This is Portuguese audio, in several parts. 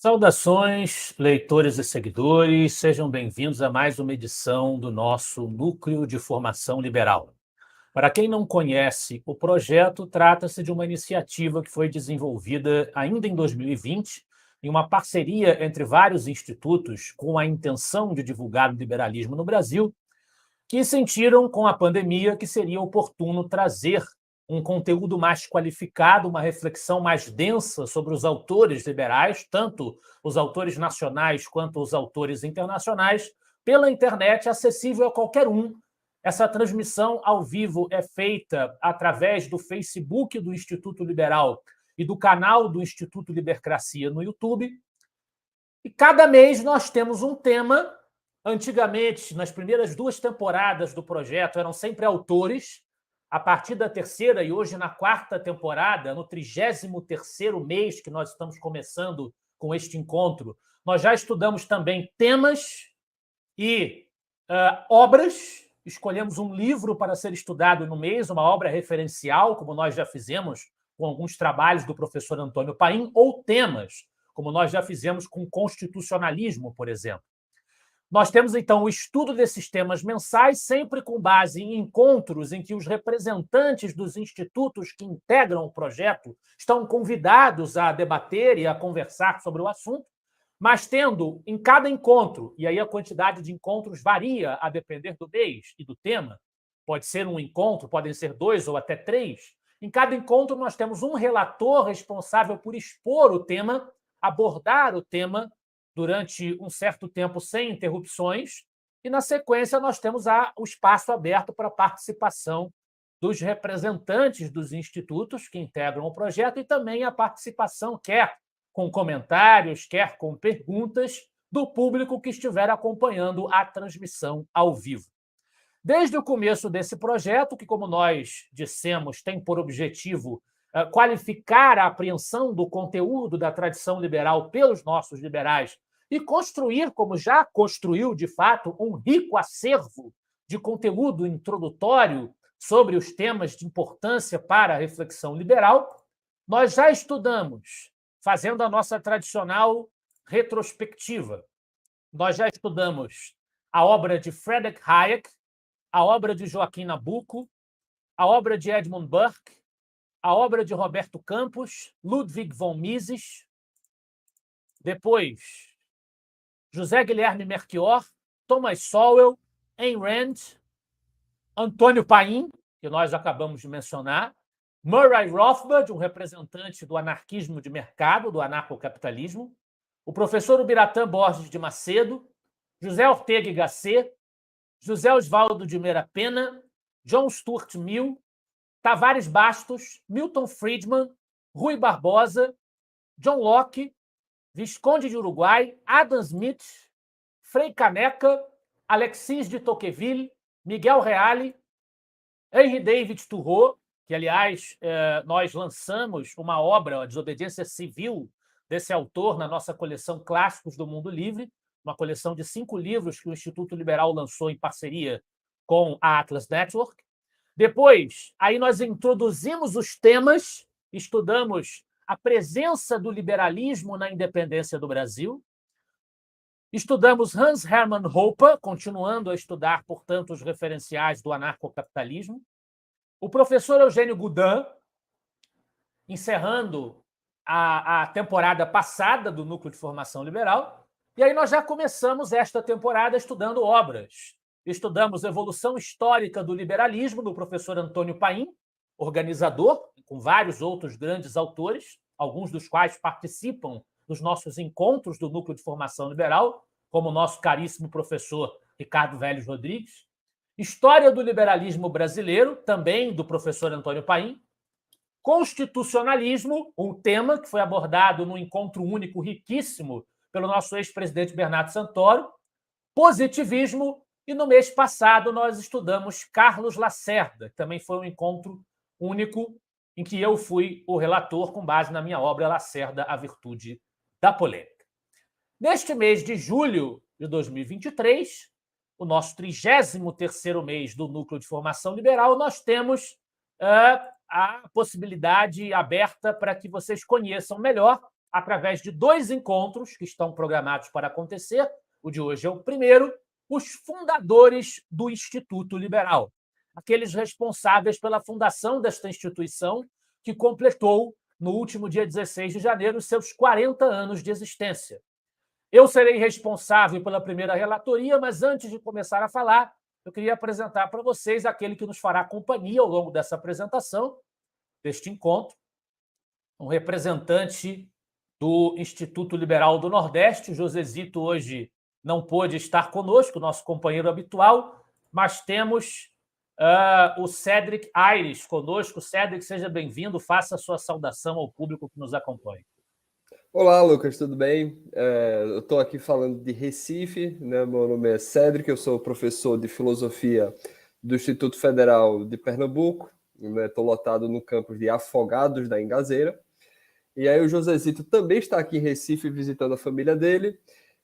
Saudações, leitores e seguidores, sejam bem-vindos a mais uma edição do nosso Núcleo de Formação Liberal. Para quem não conhece o projeto, trata-se de uma iniciativa que foi desenvolvida ainda em 2020, em uma parceria entre vários institutos com a intenção de divulgar o liberalismo no Brasil, que sentiram com a pandemia que seria oportuno trazer um conteúdo mais qualificado, uma reflexão mais densa sobre os autores liberais, tanto os autores nacionais quanto os autores internacionais, pela internet, acessível a qualquer um. Essa transmissão ao vivo é feita através do Facebook do Instituto Liberal e do canal do Instituto Libercracia no YouTube. E cada mês nós temos um tema. Antigamente, nas primeiras 2 temporadas do projeto, eram sempre autores. A partir da terceira e hoje na 4ª temporada, no 33º mês que nós estamos começando com este encontro, nós já estudamos também temas e obras. Escolhemos um livro para ser estudado no mês, uma obra referencial, como nós já fizemos com alguns trabalhos do professor Antônio Paim, ou temas, como nós já fizemos com constitucionalismo, por exemplo. Nós temos, então, o estudo desses temas mensais, sempre com base em encontros em que os representantes dos institutos que integram o projeto estão convidados a debater e a conversar sobre o assunto, mas tendo em cada encontro, e aí a quantidade de encontros varia a depender do mês e do tema, pode ser um encontro, podem ser 2 ou até 3, em cada encontro nós temos um relator responsável por expor o tema, abordar o tema durante um certo tempo sem interrupções, e, na sequência, nós temos o espaço aberto para a participação dos representantes dos institutos que integram o projeto e também a participação, quer com comentários, quer com perguntas, do público que estiver acompanhando a transmissão ao vivo. Desde o começo desse projeto, que, como nós dissemos, tem por objetivo qualificar a apreensão do conteúdo da tradição liberal pelos nossos liberais e construir, como já construiu, de fato, um rico acervo de conteúdo introdutório sobre os temas de importância para a reflexão liberal, nós já estudamos, fazendo a nossa tradicional retrospectiva. Nós já estudamos a obra de Friedrich Hayek, a obra de Joaquim Nabuco, a obra de Edmund Burke, a obra de Roberto Campos, Ludwig von Mises, depois José Guilherme Melchior, Thomas Sowell, Ayn Rand, Antônio Paim, que nós acabamos de mencionar, Murray Rothbard, um representante do anarquismo de mercado, do anarcocapitalismo, o professor Ubiratã Borges de Macedo, José Ortega y Gasset, José Osvaldo de Meira Pena, John Stuart Mill, Tavares Bastos, Milton Friedman, Rui Barbosa, John Locke, Visconde de Uruguai, Adam Smith, Frei Caneca, Alexis de Tocqueville, Miguel Reale, Henry David Thoreau, que, aliás, nós lançamos uma obra, a Desobediência Civil, desse autor na nossa coleção Clássicos do Mundo Livre, uma coleção de 5 livros que o Instituto Liberal lançou em parceria com a Atlas Network. Depois, aí nós introduzimos os temas, estudamos a presença do liberalismo na independência do Brasil, estudamos Hans Hermann Hoppe, continuando a estudar, portanto, os referenciais do anarcocapitalismo, o professor Eugênio Goudin, encerrando a temporada passada do Núcleo de Formação Liberal, e aí nós já começamos esta temporada estudando obras. Estudamos Evolução Histórica do Liberalismo, do professor Antônio Paim, organizador, com vários outros grandes autores, alguns dos quais participam dos nossos encontros do Núcleo de Formação Liberal, como o nosso caríssimo professor Ricardo Vélez Rodrigues. História do Liberalismo Brasileiro, também do professor Antônio Paim. Constitucionalismo, um tema que foi abordado num encontro único riquíssimo pelo nosso ex-presidente Bernardo Santoro. Positivismo. E no mês passado nós estudamos Carlos Lacerda, que também foi um encontro único em que eu fui o relator com base na minha obra Lacerda, a Virtude da Polêmica. Neste mês de julho de 2023, o nosso 33º mês do Núcleo de Formação Liberal, nós temos a possibilidade aberta para que vocês conheçam melhor através de 2 encontros que estão programados para acontecer. O de hoje é o primeiro, os fundadores do Instituto Liberal, aqueles responsáveis pela fundação desta instituição, que completou, no último dia 16 de janeiro, seus 40 anos de existência. Eu serei responsável pela primeira relatoria, mas antes de começar a falar, eu queria apresentar para vocês aquele que nos fará companhia ao longo dessa apresentação, deste encontro, um representante do Instituto Liberal do Nordeste. O Josezito hoje não pôde estar conosco, nosso companheiro habitual, mas temos o Cédric Aires conosco. Cédric, seja bem-vindo, faça a sua saudação ao público que nos acompanha. Olá, Lucas, tudo bem? Eu estou aqui falando de Recife, né? Meu nome é Cédric, eu sou professor de filosofia do Instituto Federal de Pernambuco, estou lotado no campus de Afogados da Engazeira. E aí o Josezito também está aqui em Recife visitando a família dele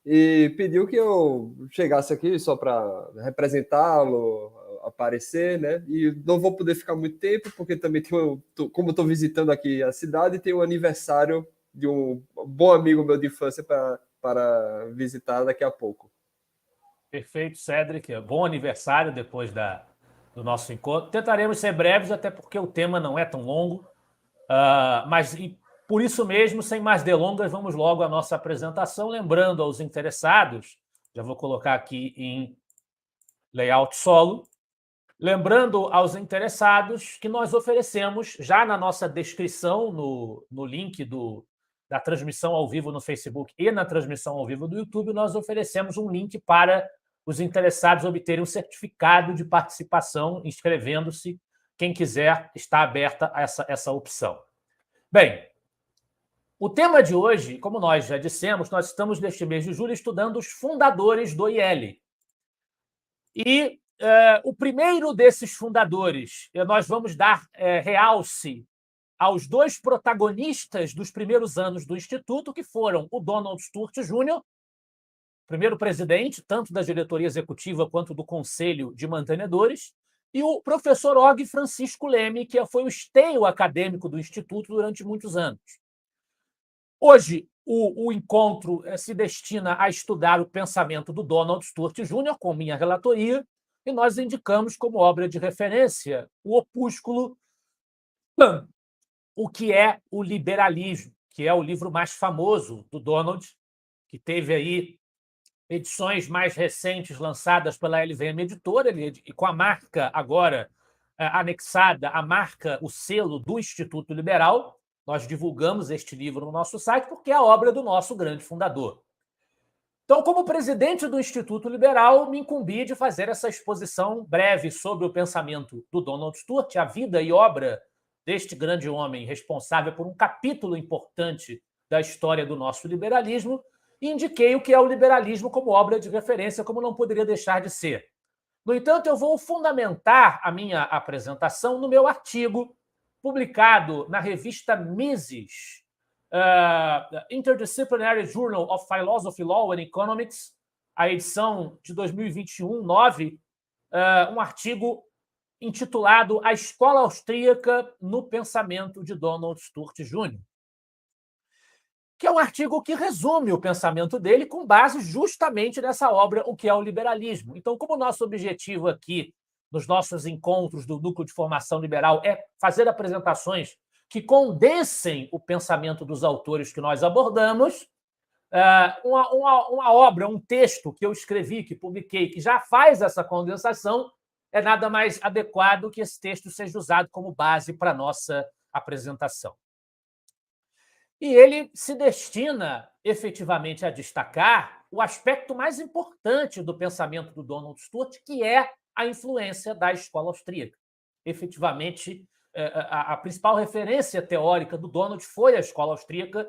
e pediu que eu chegasse aqui só para representá-lo, aparecer, né? E não vou poder ficar muito tempo, porque também como estou visitando aqui a cidade, tem um aniversário de um bom amigo meu de infância para visitar daqui a pouco. Perfeito, Cédric. Bom aniversário depois do nosso encontro. Tentaremos ser breves, até porque o tema não é tão longo, mas por isso mesmo, sem mais delongas, vamos logo à nossa apresentação. Lembrando aos interessados, já vou colocar aqui em layout solo, lembrando aos interessados que nós oferecemos, já na nossa descrição, no link da transmissão ao vivo no Facebook e na transmissão ao vivo do YouTube, nós oferecemos um link para os interessados obterem um certificado de participação, inscrevendo-se. Quem quiser, está aberta a essa opção. Bem, o tema de hoje, como nós já dissemos, nós estamos neste mês de julho estudando os fundadores do IL. E o primeiro desses fundadores, nós vamos dar realce aos 2 protagonistas dos primeiros anos do Instituto, que foram o Donald Sturt Jr., primeiro presidente, tanto da diretoria executiva quanto do conselho de mantenedores, e o professor Og Francisco Leme, que foi o esteio acadêmico do Instituto durante muitos anos. Hoje, o encontro se destina a estudar o pensamento do Donald Sturt Jr., com minha relatoria, e nós indicamos como obra de referência o opúsculo O que é o Liberalismo, que é o livro mais famoso do Donald, que teve aí edições mais recentes lançadas pela LVM Editora, e com a marca agora anexada, a marca, o selo do Instituto Liberal. Nós divulgamos este livro no nosso site porque é a obra do nosso grande fundador. Então, como presidente do Instituto Liberal, me incumbi de fazer essa exposição breve sobre o pensamento do Donald Sturt, a vida e obra deste grande homem responsável por um capítulo importante da história do nosso liberalismo, e indiquei o que é o liberalismo como obra de referência, como não poderia deixar de ser. No entanto, eu vou fundamentar a minha apresentação no meu artigo, publicado na revista Mises, Interdisciplinary Journal of Philosophy, Law and Economics, a edição de 2021, 9, um artigo intitulado A Escola Austríaca no Pensamento de Donald Sturt Jr., que é um artigo que resume o pensamento dele com base justamente nessa obra, O que é o Liberalismo. Então, como o nosso objetivo aqui, nos nossos encontros do Núcleo de Formação Liberal, é fazer apresentações que condensem o pensamento dos autores que nós abordamos, uma obra, um texto que eu escrevi, que publiquei, que já faz essa condensação, é nada mais adequado que esse texto seja usado como base para a nossa apresentação. E ele se destina, efetivamente, a destacar o aspecto mais importante do pensamento do Donald Sturt, que é a influência da escola austríaca. Efetivamente, a principal referência teórica do Donald foi a escola austríaca,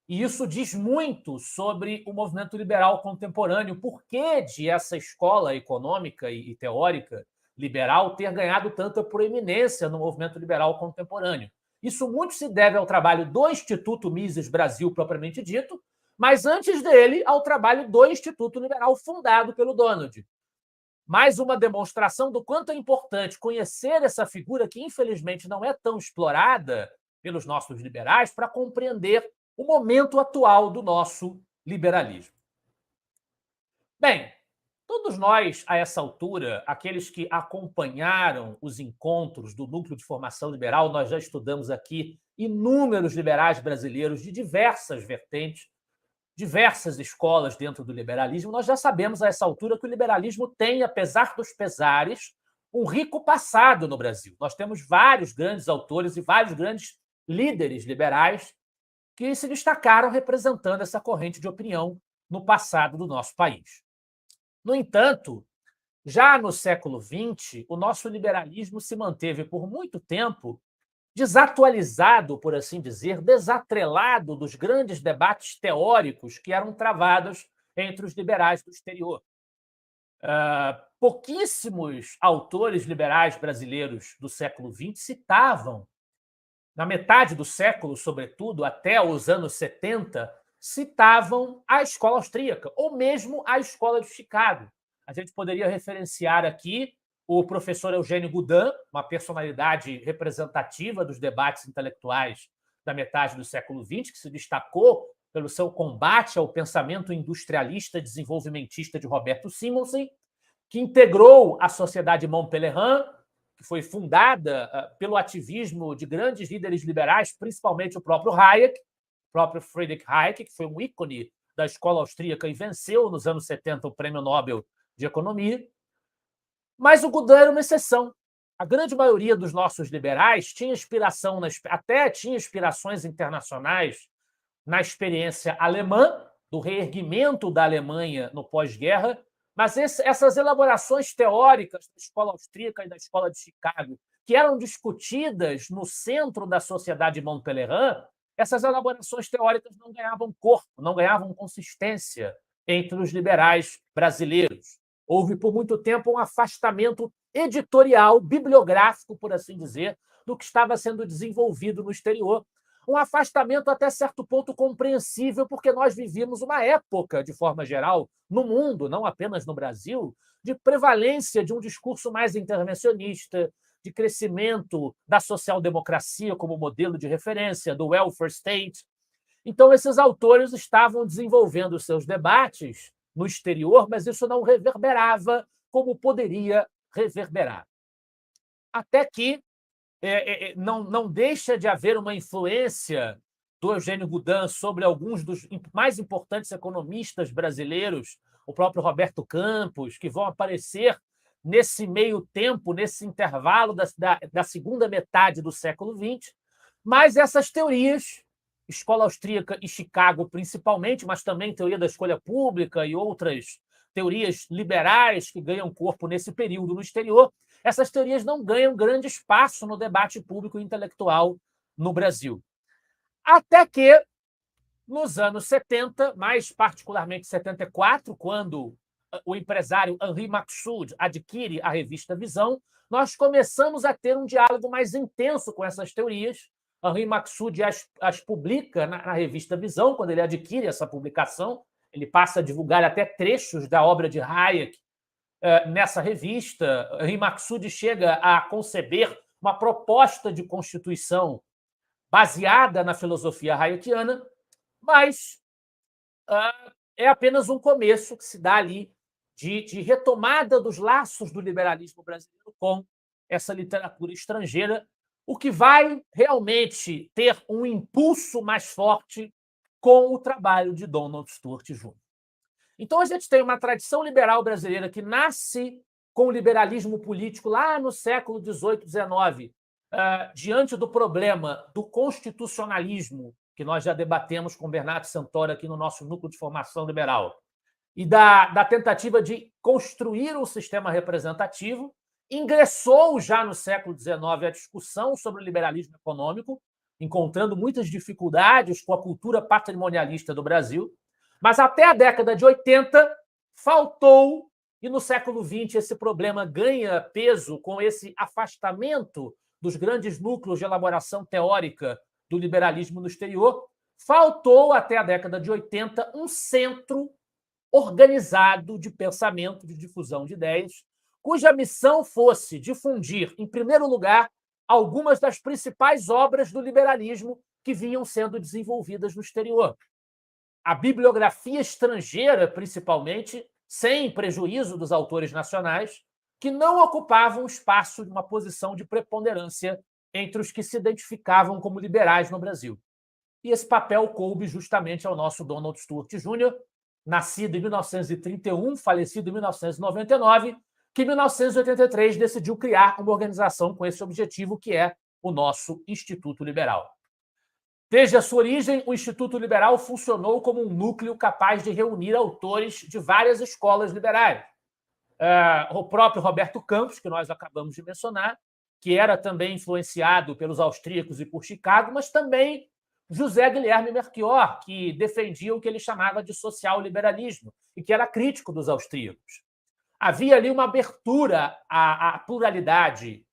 e isso diz muito sobre o movimento liberal contemporâneo, o porquê de essa escola econômica e teórica liberal ter ganhado tanta proeminência no movimento liberal contemporâneo. Isso muito se deve ao trabalho do Instituto Mises Brasil, propriamente dito, mas antes dele, ao trabalho do Instituto Liberal, fundado pelo Donald. Mais uma demonstração do quanto é importante conhecer essa figura que, infelizmente, não é tão explorada pelos nossos liberais para compreender o momento atual do nosso liberalismo. Bem, todos nós, a essa altura, aqueles que acompanharam os encontros do Núcleo de Formação Liberal, nós já estudamos aqui inúmeros liberais brasileiros de diversas vertentes, diversas escolas dentro do liberalismo, nós já sabemos a essa altura que o liberalismo tem, apesar dos pesares, um rico passado no Brasil. Nós temos vários grandes autores e vários grandes líderes liberais que se destacaram representando essa corrente de opinião no passado do nosso país. No entanto, já no século XX, o nosso liberalismo se manteve por muito tempo desatualizado, por assim dizer, desatrelado dos grandes debates teóricos que eram travados entre os liberais do exterior. Pouquíssimos autores liberais brasileiros do século XX citavam, na metade do século, sobretudo, até os anos 70, citavam a escola austríaca, ou mesmo a escola de Chicago. A gente poderia referenciar aqui o professor Eugênio Goudin, uma personalidade representativa dos debates intelectuais da metade do século XX, que se destacou pelo seu combate ao pensamento industrialista desenvolvimentista de Roberto Simonsen, que integrou a Sociedade Mont-Pelerin, que foi fundada pelo ativismo de grandes líderes liberais, principalmente o próprio Hayek, o próprio Friedrich Hayek, que foi um ícone da escola austríaca e venceu nos anos 70 o Prêmio Nobel de Economia. Mas o Goudin era uma exceção. A grande maioria dos nossos liberais tinha inspiração, até tinha inspirações internacionais na experiência alemã, do reerguimento da Alemanha no pós-guerra, mas essas elaborações teóricas da escola austríaca e da escola de Chicago, que eram discutidas no centro da Sociedade Mont-Pelerin, essas elaborações teóricas não ganhavam corpo, não ganhavam consistência entre os liberais brasileiros. Houve, por muito tempo, um afastamento editorial, bibliográfico, por assim dizer, do que estava sendo desenvolvido no exterior. Um afastamento até certo ponto compreensível, porque nós vivíamos uma época, de forma geral, no mundo, não apenas no Brasil, de prevalência de um discurso mais intervencionista, de crescimento da social-democracia como modelo de referência, do welfare state. Então, esses autores estavam desenvolvendo seus debates no exterior, mas isso não reverberava como poderia reverberar. Até que não deixa de haver uma influência do Eugênio Goudin sobre alguns dos mais importantes economistas brasileiros, o próprio Roberto Campos, que vão aparecer nesse meio tempo, nesse intervalo da segunda metade do século XX. Mas essas teorias, escola austríaca e Chicago principalmente, mas também teoria da escolha pública e outras teorias liberais que ganham corpo nesse período no exterior, essas teorias não ganham grande espaço no debate público e intelectual no Brasil. Até que, nos anos 70, mais particularmente 74, quando o empresário Henri Maxud adquire a revista Visão, nós começamos a ter um diálogo mais intenso com essas teorias. Henri Maxud as publica na revista Visão, quando ele adquire essa publicação. Ele passa a divulgar até trechos da obra de Hayek nessa revista. Henri Maxud chega a conceber uma proposta de constituição baseada na filosofia hayekiana, mas é apenas um começo que se dá ali de retomada dos laços do liberalismo brasileiro com essa literatura estrangeira, o que vai realmente ter um impulso mais forte com o trabalho de Donald Stewart Jr. Então, a gente tem uma tradição liberal brasileira que nasce com o liberalismo político lá no século XVIII, XIX, diante do problema do constitucionalismo, que nós já debatemos com Bernardo Santoro aqui no nosso núcleo de formação liberal, e da tentativa de construir um sistema representativo. Ingressou já no século XIX a discussão sobre o liberalismo econômico, encontrando muitas dificuldades com a cultura patrimonialista do Brasil, mas até a década de 80 faltou, e no século XX esse problema ganha peso com esse afastamento dos grandes núcleos de elaboração teórica do liberalismo no exterior, faltou até a década de 80 um centro organizado de pensamento, de difusão de ideias, cuja missão fosse difundir, em primeiro lugar, algumas das principais obras do liberalismo que vinham sendo desenvolvidas no exterior. A bibliografia estrangeira, principalmente, sem prejuízo dos autores nacionais, que não ocupavam espaço de uma posição de preponderância entre os que se identificavam como liberais no Brasil. E esse papel coube justamente ao nosso Donald Stewart Jr., nascido em 1931, falecido em 1999, que em 1983 decidiu criar uma organização com esse objetivo, que é o nosso Instituto Liberal. Desde a sua origem, o Instituto Liberal funcionou como um núcleo capaz de reunir autores de várias escolas liberais. O próprio Roberto Campos, que nós acabamos de mencionar, que era também influenciado pelos austríacos e por Chicago, mas também José Guilherme Melchior, que defendia o que ele chamava de social-liberalismo e que era crítico dos austríacos. Havia ali uma abertura à pluralidade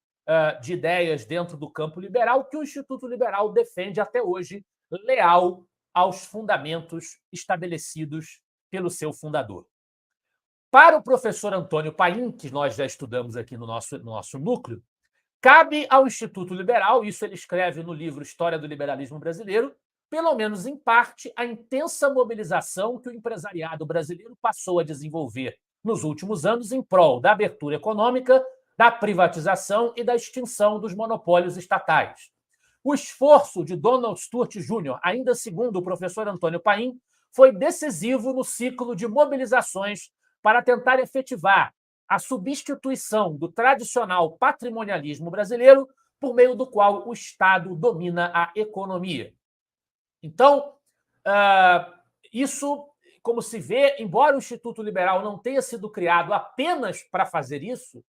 de ideias dentro do campo liberal que o Instituto Liberal defende até hoje, leal aos fundamentos estabelecidos pelo seu fundador. Para o professor Antônio Paim, que nós já estudamos aqui no nosso núcleo, cabe ao Instituto Liberal, isso ele escreve no livro História do Liberalismo Brasileiro, pelo menos em parte, a intensa mobilização que o empresariado brasileiro passou a desenvolver nos últimos anos em prol da abertura econômica, da privatização e da extinção dos monopólios estatais. O esforço de Donald Stewart Jr., ainda segundo o professor Antônio Paim, foi decisivo no ciclo de mobilizações para tentar efetivar a substituição do tradicional patrimonialismo brasileiro por meio do qual o Estado domina a economia. Então, isso, como se vê, embora o Instituto Liberal não tenha sido criado apenas para fazer isso,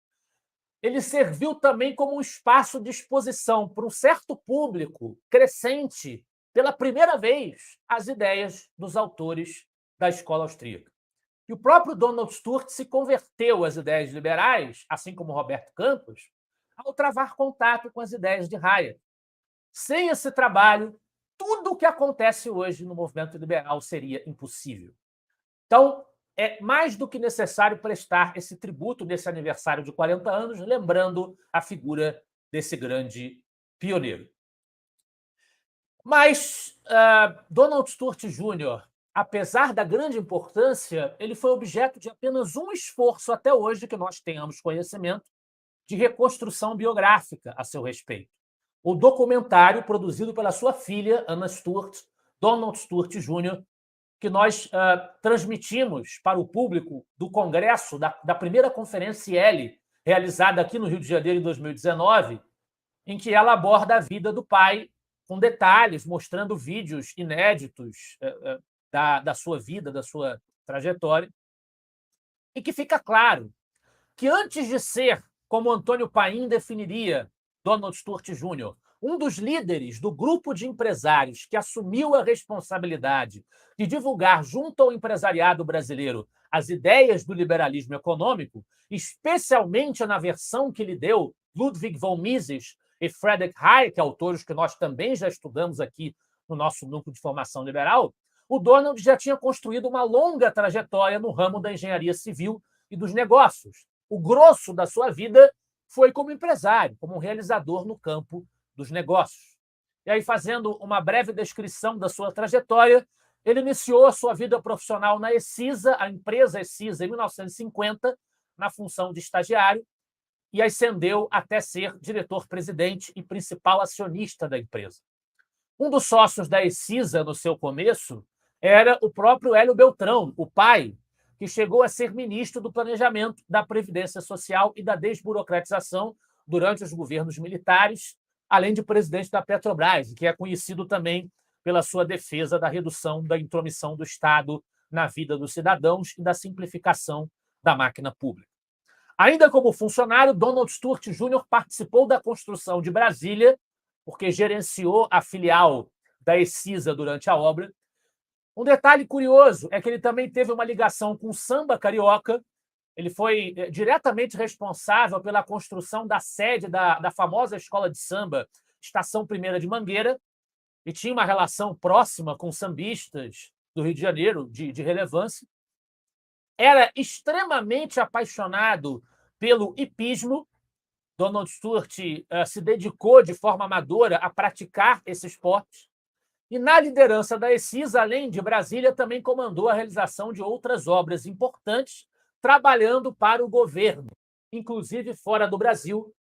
ele serviu também como um espaço de exposição para um certo público crescente, pela primeira vez, as ideias dos autores da escola austríaca. E o próprio Donald Stewart se converteu às ideias liberais, assim como Roberto Campos, ao travar contato com as ideias de Hayek. Sem esse trabalho, tudo o que acontece hoje no movimento liberal seria impossível. Então, é mais do que necessário prestar esse tributo nesse aniversário de 40 anos, lembrando a figura desse grande pioneiro. Mas Donald Stewart Jr., apesar da grande importância, ele foi objeto de apenas um esforço até hoje que nós tenhamos conhecimento de reconstrução biográfica a seu respeito. O documentário produzido pela sua filha, Anna Stewart, Donald Stewart Jr., que nós transmitimos para o público do Congresso, da primeira Conferência IL, realizada aqui no Rio de Janeiro em 2019, em que ela aborda a vida do pai com detalhes, mostrando vídeos inéditos da sua vida, da sua trajetória, e que fica claro que antes de ser, como Antônio Paim definiria Donald Stewart Jr., um dos líderes do grupo de empresários que assumiu a responsabilidade de divulgar junto ao empresariado brasileiro as ideias do liberalismo econômico, especialmente na versão que lhe deu Ludwig von Mises e Friedrich Hayek, autores que nós também já estudamos aqui no nosso núcleo de formação liberal, o Donald já tinha construído uma longa trajetória no ramo da engenharia civil e dos negócios. O grosso da sua vida foi como empresário, como um realizador no campo dos negócios. E aí, fazendo uma breve descrição da sua trajetória, ele iniciou a sua vida profissional na Exisa, a empresa Exisa, em 1950, na função de estagiário, e ascendeu até ser diretor-presidente e principal acionista da empresa. Um dos sócios da Exisa, no seu começo, era o próprio Hélio Beltrão, o pai, que chegou a ser ministro do Planejamento, da Previdência Social e da Desburocratização durante os governos militares, além de presidente da Petrobras, que é conhecido também pela sua defesa da redução da intromissão do Estado na vida dos cidadãos e da simplificação da máquina pública. Ainda como funcionário, Donald Stewart Jr. participou da construção de Brasília, porque gerenciou a filial da Exisa durante a obra. Um detalhe curioso é que ele também teve uma ligação com o samba carioca. Ele foi diretamente responsável pela construção da sede da famosa escola de samba Estação Primeira de Mangueira e tinha uma relação próxima com sambistas do Rio de Janeiro, de relevância. Era extremamente apaixonado pelo hipismo. Donald Stewart se dedicou de forma amadora a praticar esse esporte. E, na liderança da ECIS, além de Brasília, também comandou a realização de outras obras importantes, trabalhando para o governo, inclusive fora do Brasil,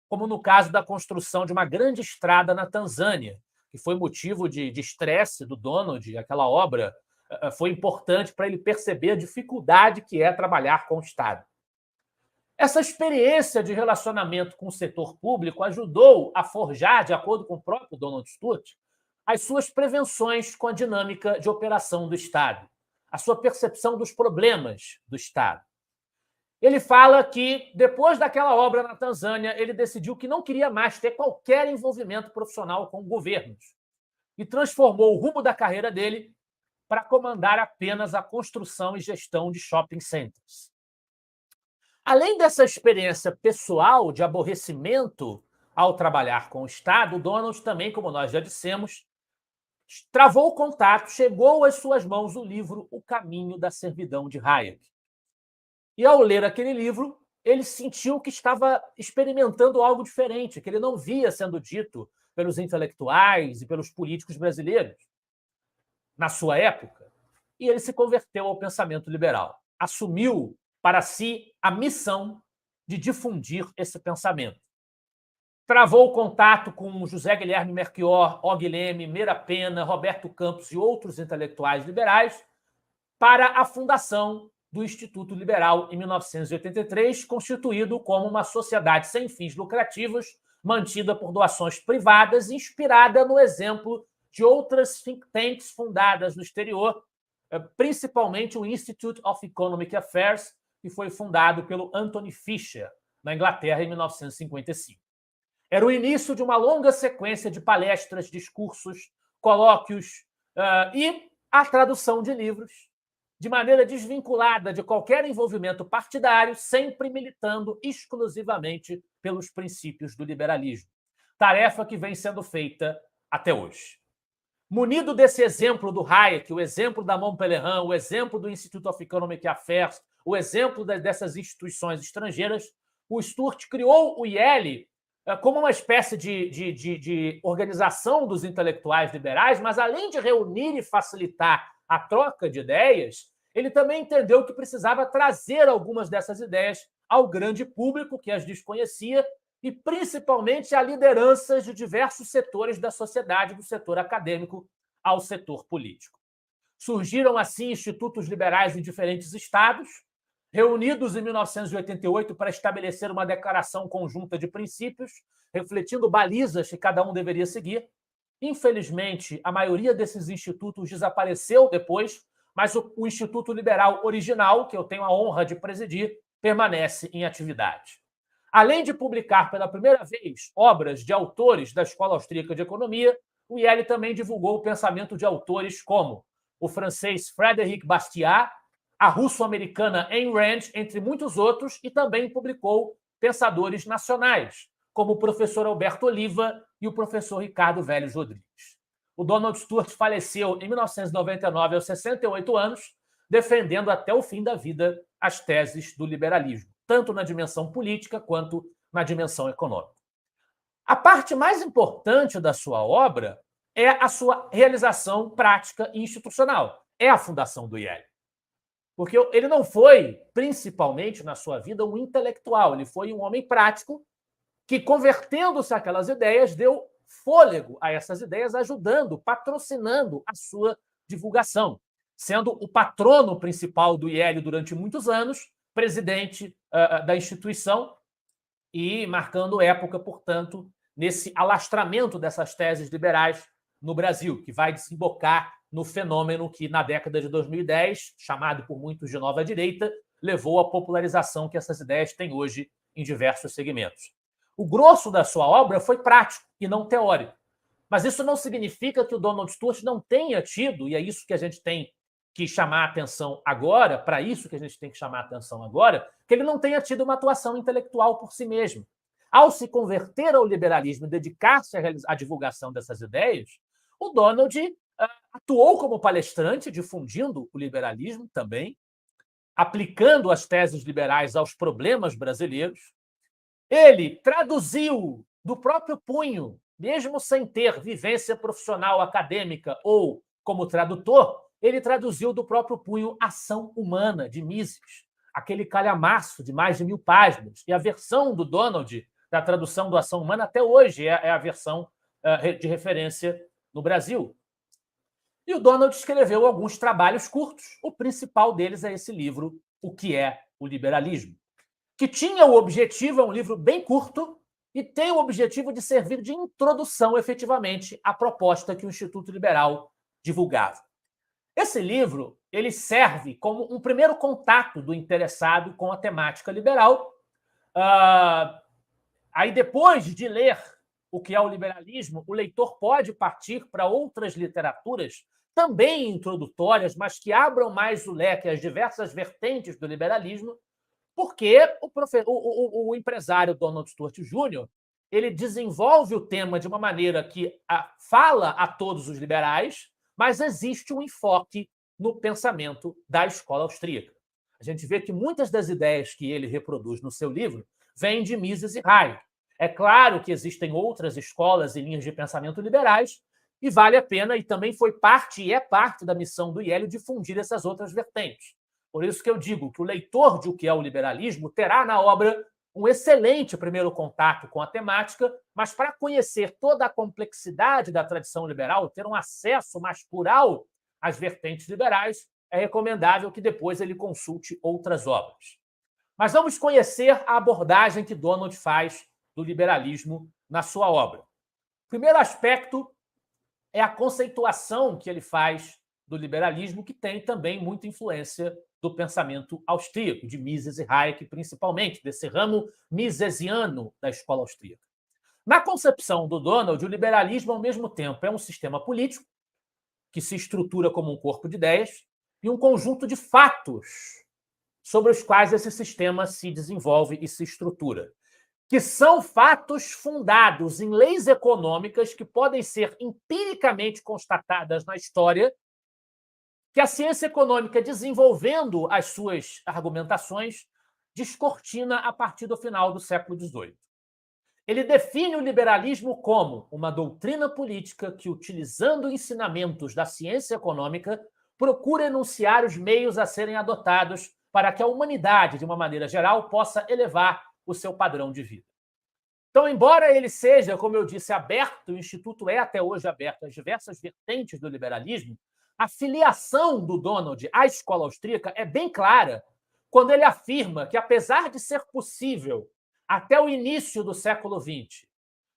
como no caso da construção de uma grande estrada na Tanzânia, que foi motivo de estresse do Donald. Aquela obra foi importante para ele perceber a dificuldade que é trabalhar com o Estado. Essa experiência de relacionamento com o setor público ajudou a forjar, de acordo com o próprio Donald Stewart, as suas prevenções com a dinâmica de operação do Estado, a sua percepção dos problemas do Estado. Ele fala que, depois daquela obra na Tanzânia, ele decidiu que não queria mais ter qualquer envolvimento profissional com governos e transformou o rumo da carreira dele para comandar apenas a construção e gestão de shopping centers. Além dessa experiência pessoal de aborrecimento ao trabalhar com o Estado, Donald também, como nós já dissemos, travou o contato, chegou às suas mãos o livro O Caminho da Servidão, de Hayek. E, ao ler aquele livro, ele sentiu que estava experimentando algo diferente, que ele não via sendo dito pelos intelectuais e pelos políticos brasileiros na sua época. E ele se converteu ao pensamento liberal. Assumiu para si a missão de difundir esse pensamento. Travou contato com José Guilherme Melchior, O. Guilhem, Meira Pena, Roberto Campos e outros intelectuais liberais para a fundação do Instituto Liberal em 1983, constituído como uma sociedade sem fins lucrativos, mantida por doações privadas, inspirada no exemplo de outras think tanks fundadas no exterior, principalmente o Institute of Economic Affairs, que foi fundado pelo Anthony Fisher, na Inglaterra, em 1955. Era o início de uma longa sequência de palestras, discursos, colóquios e a tradução de livros, de maneira desvinculada de qualquer envolvimento partidário, sempre militando exclusivamente pelos princípios do liberalismo. Tarefa que vem sendo feita até hoje. Munido desse exemplo do Hayek, o exemplo da Montpellier, o exemplo do Institute of Economic Affairs, o exemplo dessas instituições estrangeiras, o Stewart criou o IEL como uma espécie de organização dos intelectuais liberais, mas, além de reunir e facilitar a troca de ideias, ele também entendeu que precisava trazer algumas dessas ideias ao grande público que as desconhecia e, principalmente, a lideranças de diversos setores da sociedade, do setor acadêmico ao setor político. Surgiram, assim, institutos liberais em diferentes estados, reunidos em 1988 para estabelecer uma declaração conjunta de princípios, refletindo balizas que cada um deveria seguir. Infelizmente, a maioria desses institutos desapareceu depois, mas o Instituto Liberal original, que eu tenho a honra de presidir, permanece em atividade. Além de publicar pela primeira vez obras de autores da Escola Austríaca de Economia, o IEL também divulgou o pensamento de autores como o francês Frédéric Bastiat, a russo-americana Ayn Rand, entre muitos outros, e também publicou pensadores nacionais, como o professor Alberto Oliva e o professor Ricardo Vélez Rodrigues. O Donald Stewart faleceu em 1999, aos 68 anos, defendendo até o fim da vida as teses do liberalismo, tanto na dimensão política quanto na dimensão econômica. A parte mais importante da sua obra é a sua realização prática e institucional, é a fundação do IEL. Porque ele não foi, principalmente na sua vida, um intelectual, ele foi um homem prático que, convertendo-se àquelas ideias, deu fôlego a essas ideias, ajudando, patrocinando a sua divulgação, sendo o patrono principal do IEL durante muitos anos, presidente da instituição e marcando época, portanto, nesse alastramento dessas teses liberais no Brasil, que vai desembocar no fenômeno que, na década de 2010, chamado por muitos de nova direita, levou à popularização que essas ideias têm hoje em diversos segmentos. O grosso da sua obra foi prático e não teórico. Mas isso não significa que o Donald Stewart não tenha tido, e é isso que a gente tem que chamar a atenção agora, para isso que a gente tem que chamar a atenção agora, que ele não tenha tido uma atuação intelectual por si mesmo. Ao se converter ao liberalismo e dedicar-se à divulgação dessas ideias, o Donald atuou como palestrante, difundindo o liberalismo também, aplicando as teses liberais aos problemas brasileiros. Ele traduziu do próprio punho mesmo sem ter vivência profissional acadêmica ou como tradutor, ele traduziu do próprio punho Ação Humana, de Mises, aquele calhamaço de mais de 1.000 páginas. E a versão do Donald, da tradução do Ação Humana, até hoje é a versão de referência no Brasil. E o Donald escreveu alguns trabalhos curtos. O principal deles é esse livro, O que é o Liberalismo, que tinha o objetivo, é um livro bem curto, e tem o objetivo de servir de introdução, efetivamente, à proposta que o Instituto Liberal divulgava. Esse livro ele serve como um primeiro contato do interessado com a temática liberal. Aí, depois de ler o que é o liberalismo, o leitor pode partir para outras literaturas, também introdutórias, mas que abram mais o leque às diversas vertentes do liberalismo, porque o empresário Donald Stuart Jr. ele desenvolve o tema de uma maneira que fala a todos os liberais, mas existe um enfoque no pensamento da escola austríaca. A gente vê que muitas das ideias que ele reproduz no seu livro vêm de Mises e Hayek. É claro que existem outras escolas e linhas de pensamento liberais, e vale a pena, e também foi parte e é parte da missão do IELO difundir essas outras vertentes. Por isso que eu digo que o leitor de O que é o Liberalismo terá na obra um excelente primeiro contato com a temática, mas para conhecer toda a complexidade da tradição liberal, ter um acesso mais plural às vertentes liberais, é recomendável que depois ele consulte outras obras. Mas vamos conhecer a abordagem que Donald faz do liberalismo na sua obra. O primeiro aspecto é a conceituação que ele faz do liberalismo, que tem também muita influência do pensamento austríaco, de Mises e Hayek, principalmente, desse ramo misesiano da escola austríaca. Na concepção do Donald, o liberalismo, ao mesmo tempo, é um sistema político que se estrutura como um corpo de ideias e um conjunto de fatos sobre os quais esse sistema se desenvolve e se estrutura, que são fatos fundados em leis econômicas que podem ser empiricamente constatadas na história, que a ciência econômica, desenvolvendo as suas argumentações, descortina a partir do final do século XVIII. Ele define o liberalismo como uma doutrina política que, utilizando ensinamentos da ciência econômica, procura enunciar os meios a serem adotados para que a humanidade, de uma maneira geral, possa elevar o seu padrão de vida. Então, embora ele seja, como eu disse, aberto, o Instituto é até hoje aberto às diversas vertentes do liberalismo, a filiação do Donald à escola austríaca é bem clara quando ele afirma que, apesar de ser possível, até o início do século XX,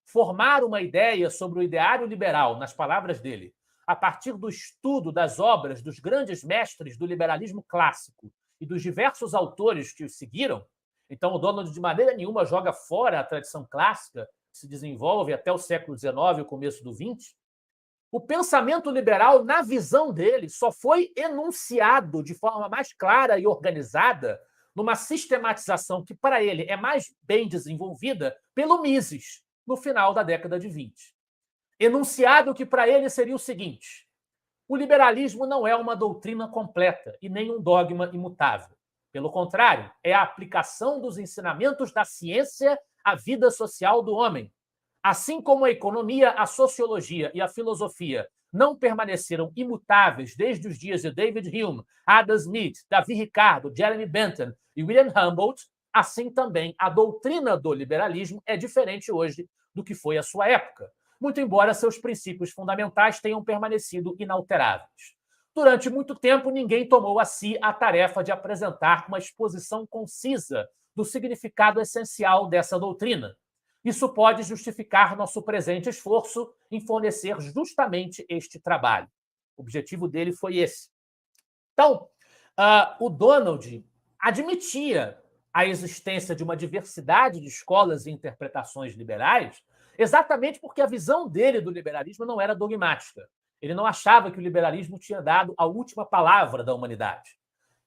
formar uma ideia sobre o ideário liberal, nas palavras dele, a partir do estudo das obras dos grandes mestres do liberalismo clássico e dos diversos autores que os seguiram. Então, o Donald, de maneira nenhuma, joga fora a tradição clássica, que se desenvolve até o século XIX e o começo do XX. O pensamento liberal, na visão dele, só foi enunciado de forma mais clara e organizada numa sistematização que, para ele, é mais bem desenvolvida pelo Mises, no final da década de 20. Enunciado que, para ele, seria o seguinte: o liberalismo não é uma doutrina completa e nem um dogma imutável. Pelo contrário, é a aplicação dos ensinamentos da ciência à vida social do homem. Assim como a economia, a sociologia e a filosofia não permaneceram imutáveis desde os dias de David Hume, Adam Smith, Davi Ricardo, Jeremy Bentham e William Humboldt, assim também a doutrina do liberalismo é diferente hoje do que foi a sua época, muito embora seus princípios fundamentais tenham permanecido inalteráveis. Durante muito tempo, ninguém tomou a si a tarefa de apresentar uma exposição concisa do significado essencial dessa doutrina. Isso pode justificar nosso presente esforço em fornecer justamente este trabalho. O objetivo dele foi esse. Então, o Donald admitia a existência de uma diversidade de escolas e interpretações liberais, exatamente porque a visão dele do liberalismo não era dogmática. Ele não achava que o liberalismo tinha dado a última palavra da humanidade.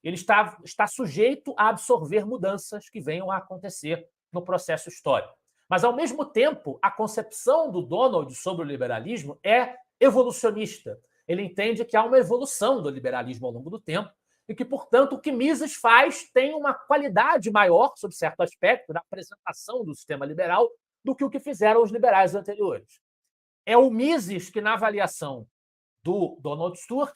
Ele está sujeito a absorver mudanças que venham a acontecer no processo histórico. Mas, ao mesmo tempo, a concepção do Donald sobre o liberalismo é evolucionista. Ele entende que há uma evolução do liberalismo ao longo do tempo e que, portanto, o que Mises faz tem uma qualidade maior, sob certo aspecto, na apresentação do sistema liberal do que o que fizeram os liberais anteriores. É o Mises que, na avaliação do Donald Stewart,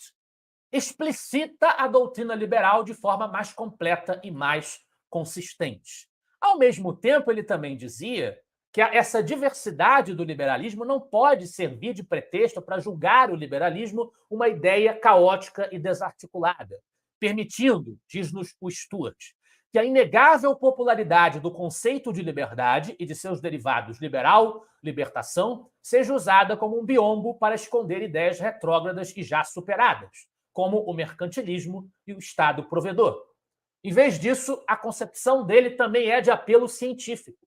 explicita a doutrina liberal de forma mais completa e mais consistente. Ao mesmo tempo, ele também dizia que essa diversidade do liberalismo não pode servir de pretexto para julgar o liberalismo uma ideia caótica e desarticulada, permitindo, diz-nos o Stewart, que a inegável popularidade do conceito de liberdade e de seus derivados liberal, libertação, seja usada como um biombo para esconder ideias retrógradas e já superadas, como o mercantilismo e o Estado provedor. Em vez disso, a concepção dele também é de apelo científico.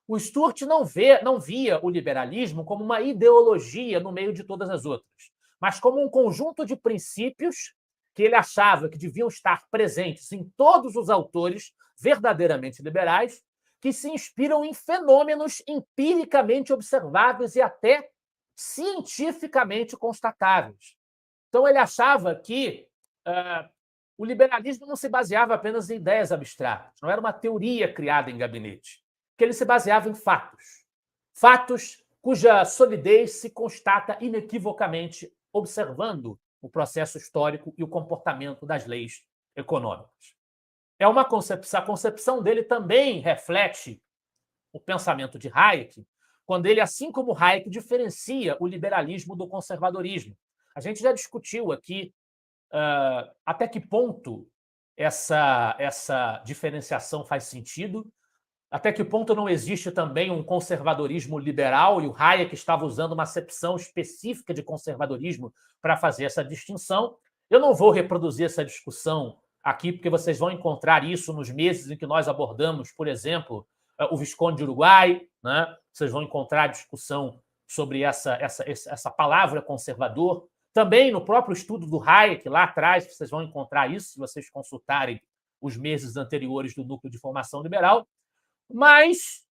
O Stewart não via o liberalismo como uma ideologia no meio de todas as outras, mas como um conjunto de princípios que ele achava que deviam estar presentes em todos os autores verdadeiramente liberais, que se inspiram em fenômenos empiricamente observáveis e até cientificamente constatáveis. Então, ele achava que o liberalismo não se baseava apenas em ideias abstratas, não era uma teoria criada em gabinete, que ele se baseava em fatos. Fatos cuja solidez se constata inequivocamente observando o processo histórico e o comportamento das leis econômicas. A concepção dele também reflete o pensamento de Hayek, quando ele, assim como Hayek, diferencia o liberalismo do conservadorismo. A gente já discutiu aqui até que ponto essa diferenciação faz sentido, até que ponto não existe também um conservadorismo liberal, e o Hayek estava usando uma acepção específica de conservadorismo para fazer essa distinção. Eu não vou reproduzir essa discussão aqui, porque vocês vão encontrar isso nos meses em que nós abordamos, por exemplo, o Visconde de Uruguai, né? Vocês vão encontrar discussão sobre essa palavra conservador. Também no próprio estudo do Hayek, lá atrás, vocês vão encontrar isso, se vocês consultarem os meses anteriores do Núcleo de Formação Liberal. Mas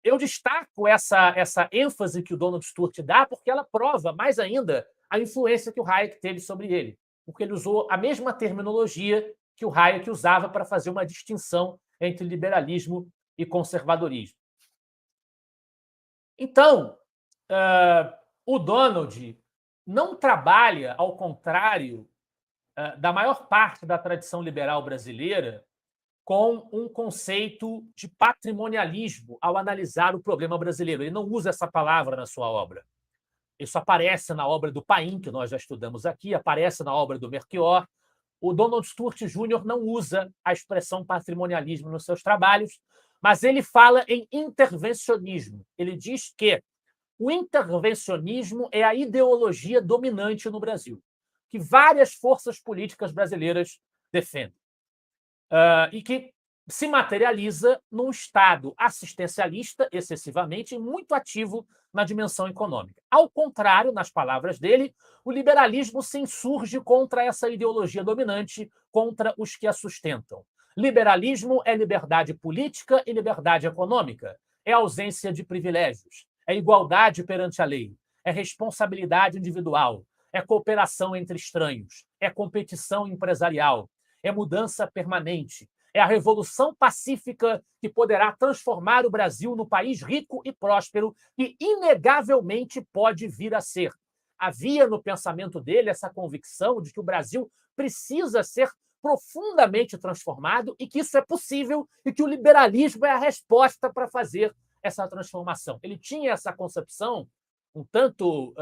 eu destaco essa ênfase que o Donald Stewart dá, porque ela prova mais ainda a influência que o Hayek teve sobre ele, porque ele usou a mesma terminologia que o Hayek usava para fazer uma distinção entre liberalismo e conservadorismo. Então, o Donald não trabalha, ao contrário da maior parte da tradição liberal brasileira, com um conceito de patrimonialismo ao analisar o problema brasileiro. Ele não usa essa palavra na sua obra. Isso aparece na obra do Paim, que nós já estudamos aqui, aparece na obra do Melchior. O Donald Stewart Jr. não usa a expressão patrimonialismo nos seus trabalhos, mas ele fala em intervencionismo. Ele diz que o intervencionismo é a ideologia dominante no Brasil, que várias forças políticas brasileiras defendem. E que se materializa num Estado assistencialista, excessivamente, e muito ativo na dimensão econômica. Ao contrário, nas palavras dele, o liberalismo se insurge contra essa ideologia dominante, contra os que a sustentam. Liberalismo é liberdade política e liberdade econômica, é ausência de privilégios, é igualdade perante a lei, é responsabilidade individual, é cooperação entre estranhos, é competição empresarial, é mudança permanente, é a revolução pacífica que poderá transformar o Brasil no país rico e próspero que inegavelmente pode vir a ser. Havia no pensamento dele essa convicção de que o Brasil precisa ser profundamente transformado e que isso é possível e que o liberalismo é a resposta para fazer essa transformação. Ele tinha essa concepção um tanto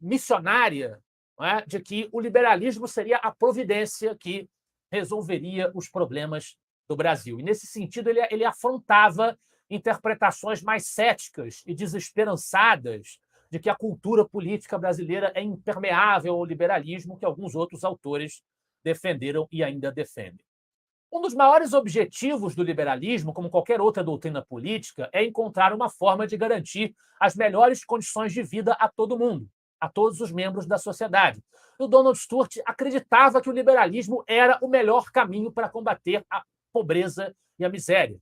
missionária, não é? De que o liberalismo seria a providência que resolveria os problemas do Brasil. E, nesse sentido, ele afrontava interpretações mais céticas e desesperançadas de que a cultura política brasileira é impermeável ao liberalismo, que alguns outros autores defenderam e ainda defendem. Um dos maiores objetivos do liberalismo, como qualquer outra doutrina política, é encontrar uma forma de garantir as melhores condições de vida a todo mundo, a todos os membros da sociedade. O Donald Stewart acreditava que o liberalismo era o melhor caminho para combater a pobreza e a miséria.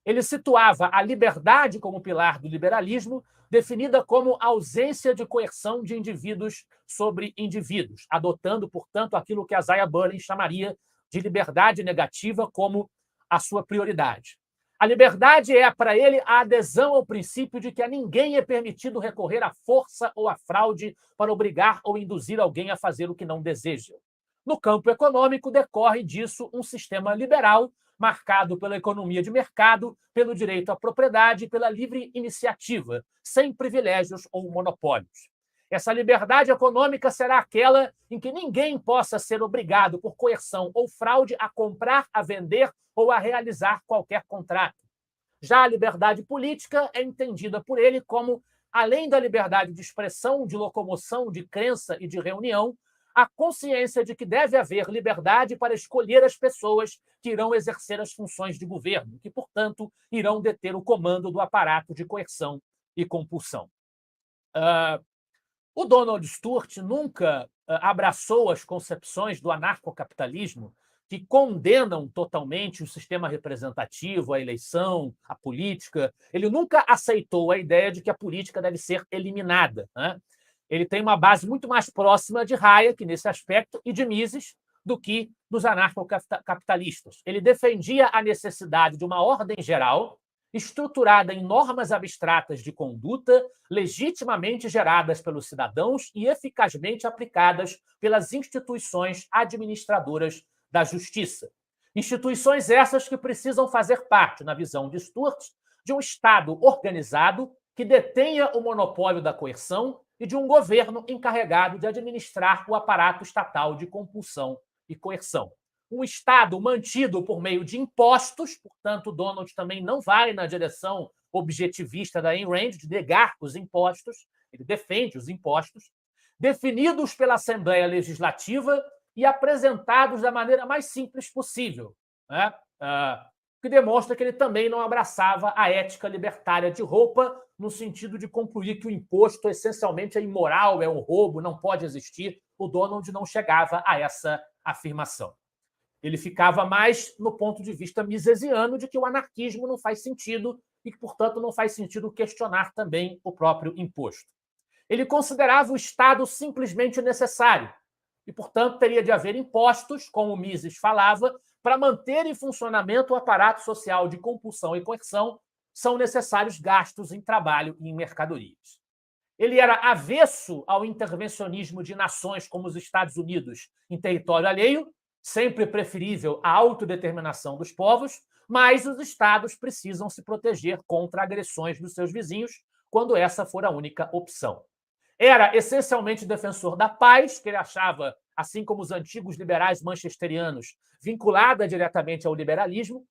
Ele situava a liberdade como pilar do liberalismo, definida como ausência de coerção de indivíduos sobre indivíduos, adotando, portanto, aquilo que Isaiah Berlin chamaria de liberdade negativa como a sua prioridade. A liberdade é, para ele, a adesão ao princípio de que a ninguém é permitido recorrer à força ou à fraude para obrigar ou induzir alguém a fazer o que não deseja. No campo econômico, decorre disso um sistema liberal, marcado pela economia de mercado, pelo direito à propriedade e pela livre iniciativa, sem privilégios ou monopólios. Essa liberdade econômica será aquela em que ninguém possa ser obrigado por coerção ou fraude a comprar, a vender ou a realizar qualquer contrato. Já a liberdade política é entendida por ele como, além da liberdade de expressão, de locomoção, de crença e de reunião, a consciência de que deve haver liberdade para escolher as pessoas que irão exercer as funções de governo, que, portanto, irão deter o comando do aparato de coerção e compulsão. O Donald Stewart nunca abraçou as concepções do anarcocapitalismo que condenam totalmente o sistema representativo, a eleição, a política. Ele nunca aceitou a ideia de que a política deve ser eliminada, né? Ele tem uma base muito mais próxima de Hayek nesse aspecto e de Mises do que dos anarcocapitalistas. Ele defendia a necessidade de uma ordem geral estruturada em normas abstratas de conduta, legitimamente geradas pelos cidadãos e eficazmente aplicadas pelas instituições administradoras da justiça. Instituições essas que precisam fazer parte, na visão de Stewart, de um Estado organizado que detenha o monopólio da coerção e de um governo encarregado de administrar o aparato estatal de compulsão e coerção. Um Estado mantido por meio de impostos, portanto, Donald também não vai na direção objetivista da Ayn Rand de negar os impostos, ele defende os impostos, definidos pela Assembleia Legislativa e apresentados da maneira mais simples possível, né? Que demonstra que ele também não abraçava a ética libertária de roupa, no sentido de concluir que o imposto essencialmente é imoral, é um roubo, não pode existir. O Donald não chegava a essa afirmação. Ele ficava mais no ponto de vista misesiano de que o anarquismo não faz sentido e que, portanto, não faz sentido questionar também o próprio imposto. Ele considerava o Estado simplesmente necessário e, portanto, teria de haver impostos, como Mises falava, para manter em funcionamento o aparato social de compulsão e coerção, são necessários gastos em trabalho e em mercadorias. Ele era avesso ao intervencionismo de nações como os Estados Unidos em território alheio, sempre preferível à autodeterminação dos povos, mas os estados precisam se proteger contra agressões dos seus vizinhos quando essa for a única opção. Era essencialmente defensor da paz, que ele achava, assim como os antigos liberais manchesterianos, vinculada diretamente ao liberalismo,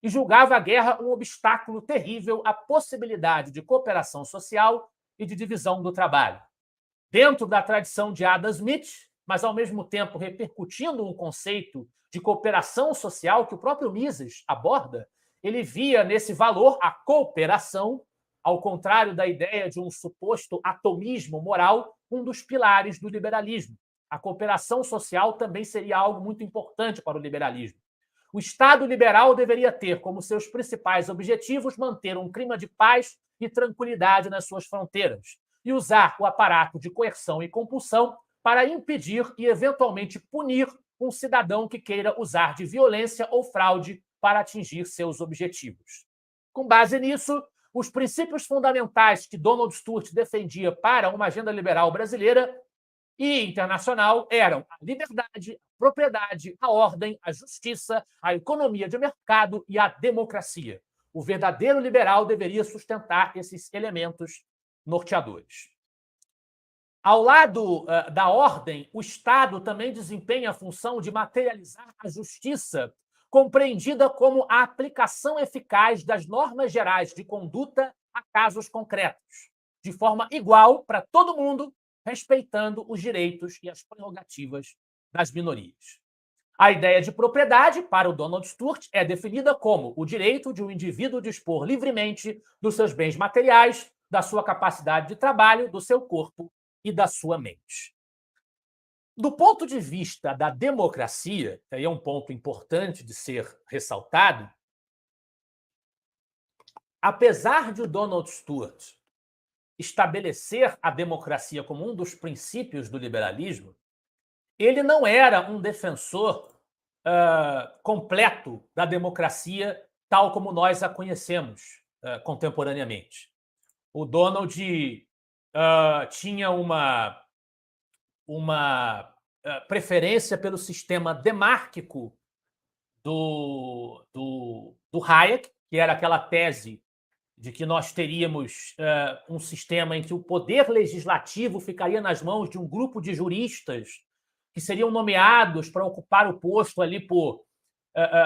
e julgava a guerra um obstáculo terrível à possibilidade de cooperação social e de divisão do trabalho. Dentro da tradição de Adam Smith, mas, ao mesmo tempo, repercutindo um conceito de cooperação social que o próprio Mises aborda, ele via nesse valor a cooperação, ao contrário da ideia de um suposto atomismo moral, um dos pilares do liberalismo. A cooperação social também seria algo muito importante para o liberalismo. O Estado liberal deveria ter como seus principais objetivos manter um clima de paz e tranquilidade nas suas fronteiras e usar o aparato de coerção e compulsão para impedir e, eventualmente, punir um cidadão que queira usar de violência ou fraude para atingir seus objetivos. Com base nisso, os princípios fundamentais que Donald Stewart defendia para uma agenda liberal brasileira e internacional eram a liberdade, a propriedade, a ordem, a justiça, a economia de mercado e a democracia. O verdadeiro liberal deveria sustentar esses elementos norteadores. Ao lado da ordem, o Estado também desempenha a função de materializar a justiça, compreendida como a aplicação eficaz das normas gerais de conduta a casos concretos, de forma igual para todo mundo, respeitando os direitos e as prerrogativas das minorias. A ideia de propriedade, para o Donald Stewart, é definida como o direito de um indivíduo dispor livremente dos seus bens materiais, da sua capacidade de trabalho, do seu corpo e da sua mente. Do ponto de vista da democracia, aí é um ponto importante de ser ressaltado, apesar de o Donald Stewart estabelecer a democracia como um dos princípios do liberalismo, ele não era um defensor completo da democracia tal como nós a conhecemos contemporaneamente. O Donald tinha uma preferência pelo sistema demárquico do Hayek, que era aquela tese de que nós teríamos um sistema em que o poder legislativo ficaria nas mãos de um grupo de juristas que seriam nomeados para ocupar o posto ali por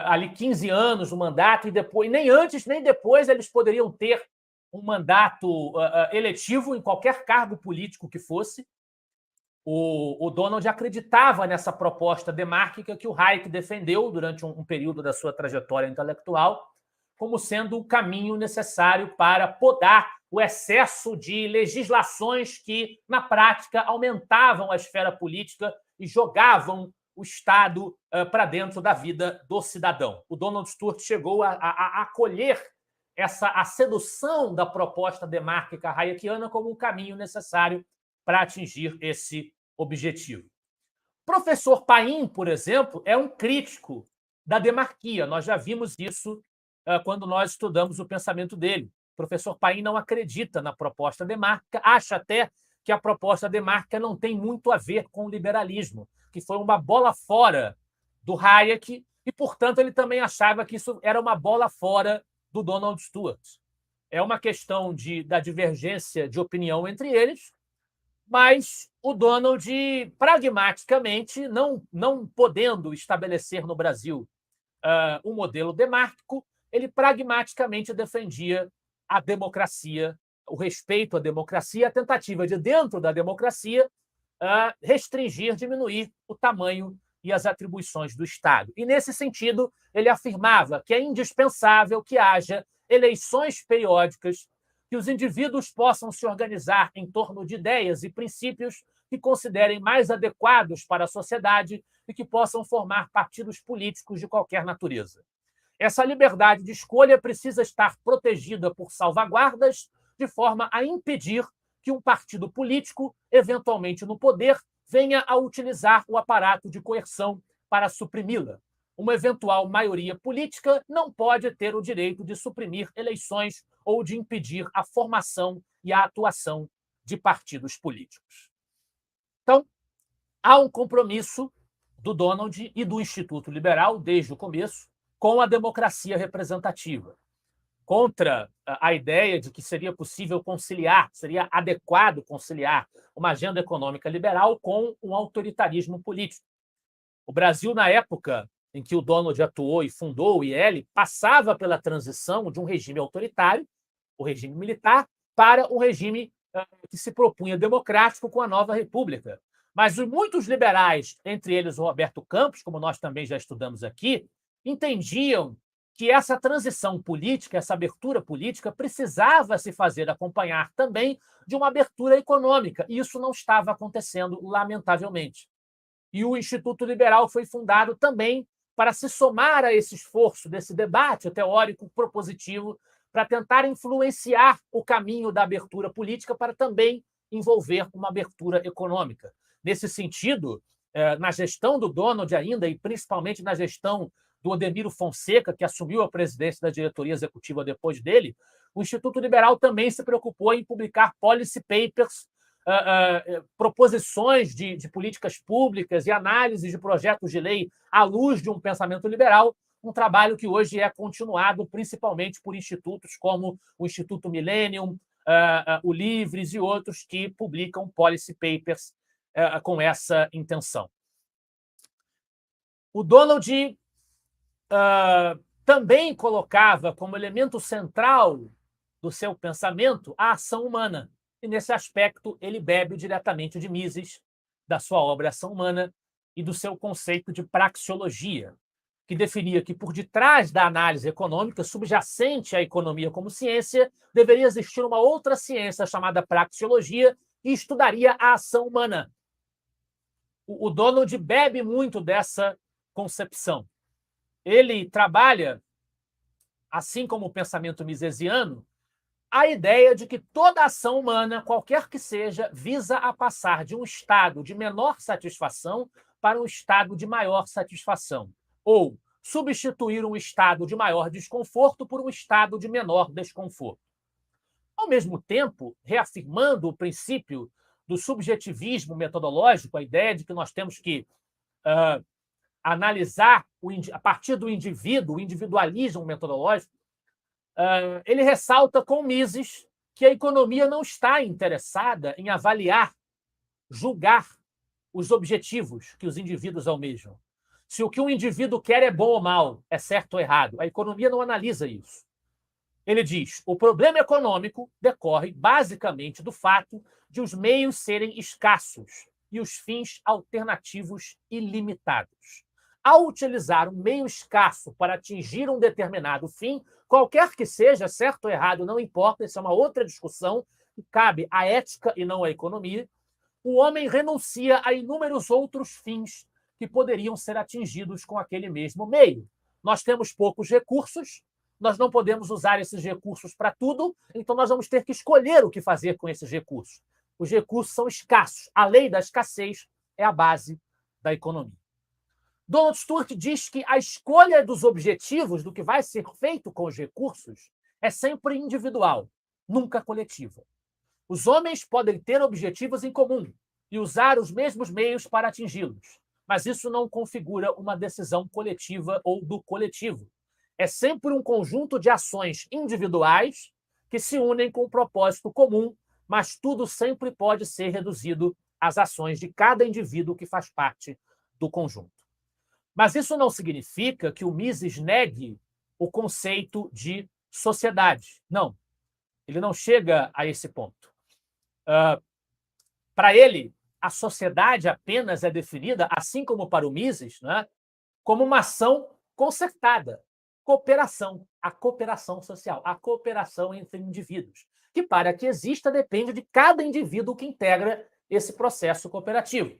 ali 15 anos o mandato, e depois, nem antes nem depois, eles poderiam ter um mandato eletivo em qualquer cargo político que fosse. O Donald acreditava nessa proposta demárquica que o Hayek defendeu durante um período da sua trajetória intelectual como sendo o caminho necessário para podar o excesso de legislações que, na prática, aumentavam a esfera política e jogavam o Estado para dentro da vida do cidadão. O Donald Stewart chegou a acolher a sedução da proposta demárquica hayekiana como um caminho necessário para atingir esse objetivo. O professor Paim, por exemplo, é um crítico da demarquia. Nós já vimos isso quando nós estudamos o pensamento dele. O professor Paim não acredita na proposta demárquica, acha até que a proposta demárquica não tem muito a ver com o liberalismo, que foi uma bola fora do Hayek, e, portanto, ele também achava que isso era uma bola fora do Donald Stewart. É uma questão da divergência de opinião entre eles, mas o Donald, pragmaticamente, não podendo estabelecer no Brasil um modelo demárquico, ele pragmaticamente defendia a democracia, o respeito à democracia, a tentativa de, dentro da democracia, restringir, diminuir o tamanho e as atribuições do Estado. E, nesse sentido, ele afirmava que é indispensável que haja eleições periódicas, que os indivíduos possam se organizar em torno de ideias e princípios que considerem mais adequados para a sociedade e que possam formar partidos políticos de qualquer natureza. Essa liberdade de escolha precisa estar protegida por salvaguardas de forma a impedir que um partido político, eventualmente no poder, venha a utilizar o aparato de coerção para suprimi-la. Uma eventual maioria política não pode ter o direito de suprimir eleições ou de impedir a formação e a atuação de partidos políticos. Então, há um compromisso do Donald e do Instituto Liberal, desde o começo, com a democracia representativa, contra a ideia de que seria possível conciliar, seria adequado conciliar uma agenda econômica liberal com um autoritarismo político. O Brasil, na época em que o Donald atuou e fundou o IEL, passava pela transição de um regime autoritário, o regime militar, para um regime que se propunha democrático com a nova república. Mas muitos liberais, entre eles o Roberto Campos, como nós também já estudamos aqui, entendiam que essa transição política, essa abertura política, precisava se fazer acompanhar também de uma abertura econômica, e isso não estava acontecendo, lamentavelmente. E o Instituto Liberal foi fundado também para se somar a esse esforço, desse debate teórico propositivo, para tentar influenciar o caminho da abertura política para também envolver uma abertura econômica. Nesse sentido, na gestão do Donald ainda, e principalmente na gestão do Odemiro Fonseca, que assumiu a presidência da diretoria executiva depois dele, o Instituto Liberal também se preocupou em publicar policy papers, proposições de políticas públicas e análises de projetos de lei à luz de um pensamento liberal, um trabalho que hoje é continuado principalmente por institutos como o Instituto Millennium, o Livres e outros que publicam policy papers com essa intenção. O Donald também colocava como elemento central do seu pensamento a ação humana. E, nesse aspecto, ele bebe diretamente de Mises, da sua obra Ação Humana, e do seu conceito de praxeologia, que definia que, por detrás da análise econômica, subjacente à economia como ciência, deveria existir uma outra ciência chamada praxeologia, que estudaria a ação humana. O Donald bebe muito dessa concepção. Ele trabalha, assim como o pensamento misesiano, a ideia de que toda ação humana, qualquer que seja, visa a passar de um estado de menor satisfação para um estado de maior satisfação, ou substituir um estado de maior desconforto por um estado de menor desconforto. Ao mesmo tempo, reafirmando o princípio do subjetivismo metodológico, a ideia de que nós temos que analisar a partir do indivíduo, o individualismo metodológico, ele ressalta com Mises que a economia não está interessada em avaliar, julgar os objetivos que os indivíduos almejam. Se o que um indivíduo quer é bom ou mal, é certo ou errado, a economia não analisa isso. Ele diz: o problema econômico decorre basicamente do fato de os meios serem escassos e os fins alternativos ilimitados. Ao utilizar um meio escasso para atingir um determinado fim, qualquer que seja, certo ou errado, não importa, isso é uma outra discussão que cabe à ética e não à economia, o homem renuncia a inúmeros outros fins que poderiam ser atingidos com aquele mesmo meio. Nós temos poucos recursos, nós não podemos usar esses recursos para tudo, então nós vamos ter que escolher o que fazer com esses recursos. Os recursos são escassos. A lei da escassez é a base da economia. Donald Stewart diz que a escolha dos objetivos, do que vai ser feito com os recursos, é sempre individual, nunca coletiva. Os homens podem ter objetivos em comum e usar os mesmos meios para atingi-los, mas isso não configura uma decisão coletiva ou do coletivo. É sempre um conjunto de ações individuais que se unem com um propósito comum, mas tudo sempre pode ser reduzido às ações de cada indivíduo que faz parte do conjunto. Mas isso não significa que o Mises negue o conceito de sociedade. Não, ele não chega a esse ponto. Para ele, a sociedade apenas é definida, assim como para o Mises, né, como uma ação concertada, cooperação, a cooperação social, a cooperação entre indivíduos, que para que exista depende de cada indivíduo que integra esse processo cooperativo.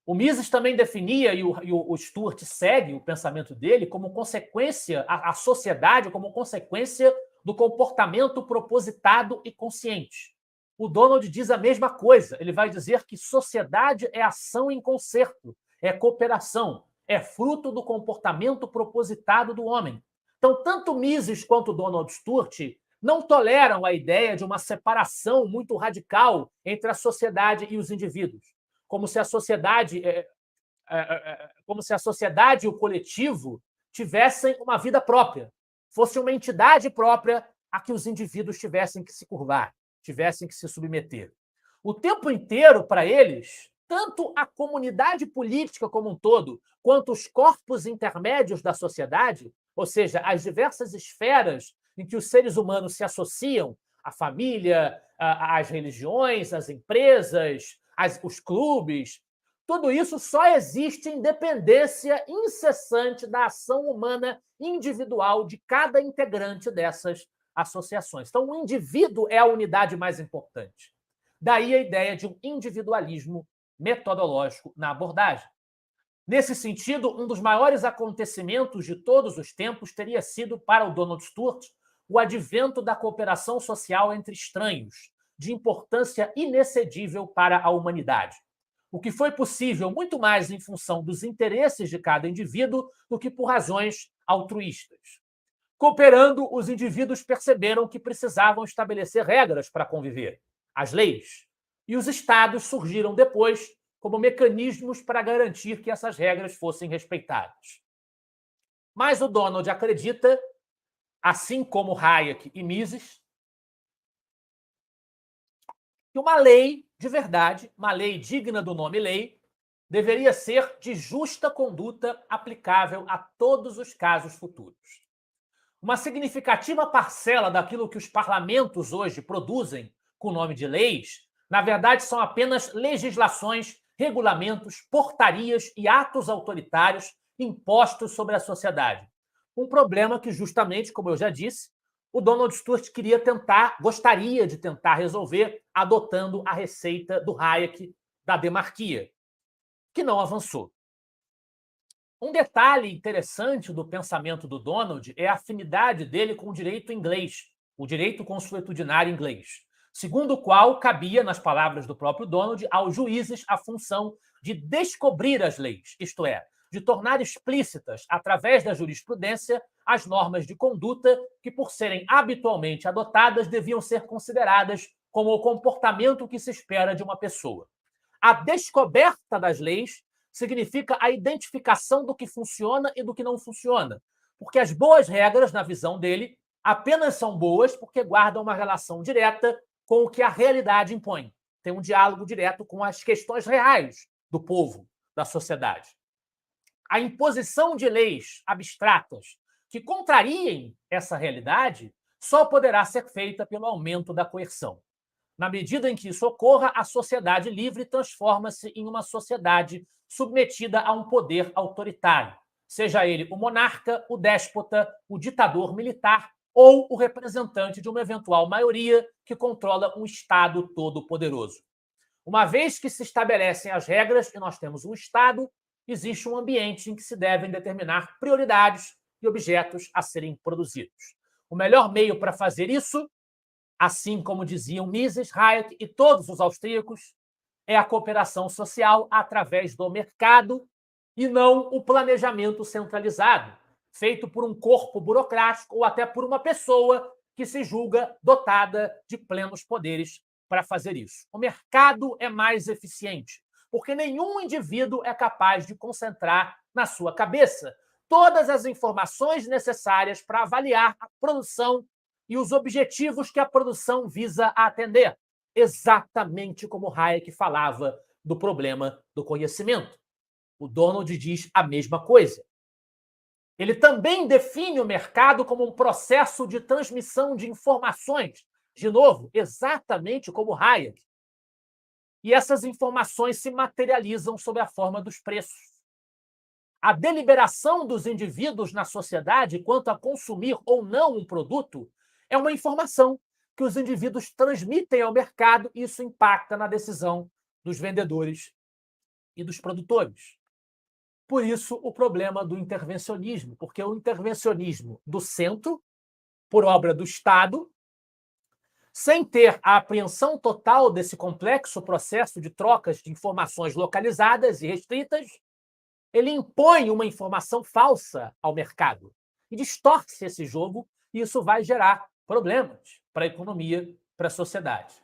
O Mises também definia, e o Stewart segue o pensamento dele, como consequência, a sociedade como consequência do comportamento propositado e consciente. O Donald diz a mesma coisa. Ele vai dizer que sociedade é ação em concerto, é cooperação, é fruto do comportamento propositado do homem. Então, tanto Mises quanto Donald Stewart não toleram a ideia de uma separação muito radical entre a sociedade e os indivíduos, como se a sociedade e o coletivo tivessem uma vida própria, fosse uma entidade própria a que os indivíduos tivessem que se curvar, tivessem que se submeter. O tempo inteiro, para eles, tanto a comunidade política como um todo, quanto os corpos intermédios da sociedade, ou seja, as diversas esferas em que os seres humanos se associam, a família, as religiões, as empresas, os clubes, tudo isso só existe em dependência incessante da ação humana individual de cada integrante dessas associações. Então, o indivíduo é a unidade mais importante. Daí a ideia de um individualismo metodológico na abordagem. Nesse sentido, um dos maiores acontecimentos de todos os tempos teria sido, para o Donald Stewart, o advento da cooperação social entre estranhos, de importância inexcedível para a humanidade. O que foi possível muito mais em função dos interesses de cada indivíduo do que por razões altruístas. Cooperando, os indivíduos perceberam que precisavam estabelecer regras para conviver, as leis, e os estados surgiram depois como mecanismos para garantir que essas regras fossem respeitadas. Mas o Donald acredita, assim como Hayek e Mises, que uma lei de verdade, uma lei digna do nome lei, deveria ser de justa conduta aplicável a todos os casos futuros. Uma significativa parcela daquilo que os parlamentos hoje produzem com o nome de leis, na verdade, são apenas legislações, regulamentos, portarias e atos autoritários impostos sobre a sociedade. Um problema que, justamente, como eu já disse, o Donald Stewart gostaria de tentar resolver adotando a receita do Hayek da demarquia, que não avançou. Um detalhe interessante do pensamento do Donald é a afinidade dele com o direito inglês, o direito consuetudinário inglês, segundo o qual cabia, nas palavras do próprio Donald, aos juízes a função de descobrir as leis, isto é, de tornar explícitas, através da jurisprudência, as normas de conduta que, por serem habitualmente adotadas, deviam ser consideradas como o comportamento que se espera de uma pessoa. A descoberta das leis significa a identificação do que funciona e do que não funciona, porque as boas regras, na visão dele, apenas são boas porque guardam uma relação direta com o que a realidade impõe. Tem um diálogo direto com as questões reais do povo, da sociedade. A imposição de leis abstratas que contrariem essa realidade só poderá ser feita pelo aumento da coerção. Na medida em que isso ocorra, a sociedade livre transforma-se em uma sociedade submetida a um poder autoritário, seja ele o monarca, o déspota, o ditador militar ou o representante de uma eventual maioria que controla um Estado todo-poderoso. Uma vez que se estabelecem as regras e nós temos um Estado, existe um ambiente em que se devem determinar prioridades e objetos a serem produzidos. O melhor meio para fazer isso, assim como diziam Mises, Hayek e todos os austríacos, é a cooperação social através do mercado e não o planejamento centralizado, feito por um corpo burocrático ou até por uma pessoa que se julga dotada de plenos poderes para fazer isso. O mercado é mais eficiente, porque nenhum indivíduo é capaz de concentrar na sua cabeça todas as informações necessárias para avaliar a produção e os objetivos que a produção visa atender, exatamente como Hayek falava do problema do conhecimento. O Donald diz a mesma coisa. Ele também define o mercado como um processo de transmissão de informações, de novo, exatamente como Hayek. E essas informações se materializam sob a forma dos preços. A deliberação dos indivíduos na sociedade quanto a consumir ou não um produto é uma informação que os indivíduos transmitem ao mercado e isso impacta na decisão dos vendedores e dos produtores. Por isso, o problema do intervencionismo, porque o intervencionismo do centro, por obra do Estado, sem ter a apreensão total desse complexo processo de trocas de informações localizadas e restritas, ele impõe uma informação falsa ao mercado e distorce esse jogo, e isso vai gerar problemas para a economia, para a sociedade.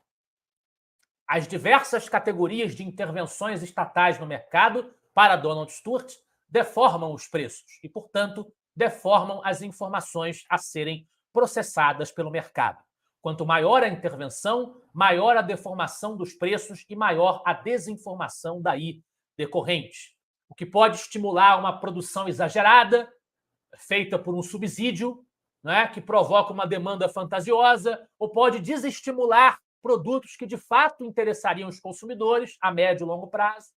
As diversas categorias de intervenções estatais no mercado, para Donald Stewart, deformam os preços e, portanto, deformam as informações a serem processadas pelo mercado. Quanto maior a intervenção, maior a deformação dos preços e maior a desinformação daí decorrente, o que pode estimular uma produção exagerada, feita por um subsídio, né, que provoca uma demanda fantasiosa, ou pode desestimular produtos que de fato interessariam os consumidores a médio e longo prazo.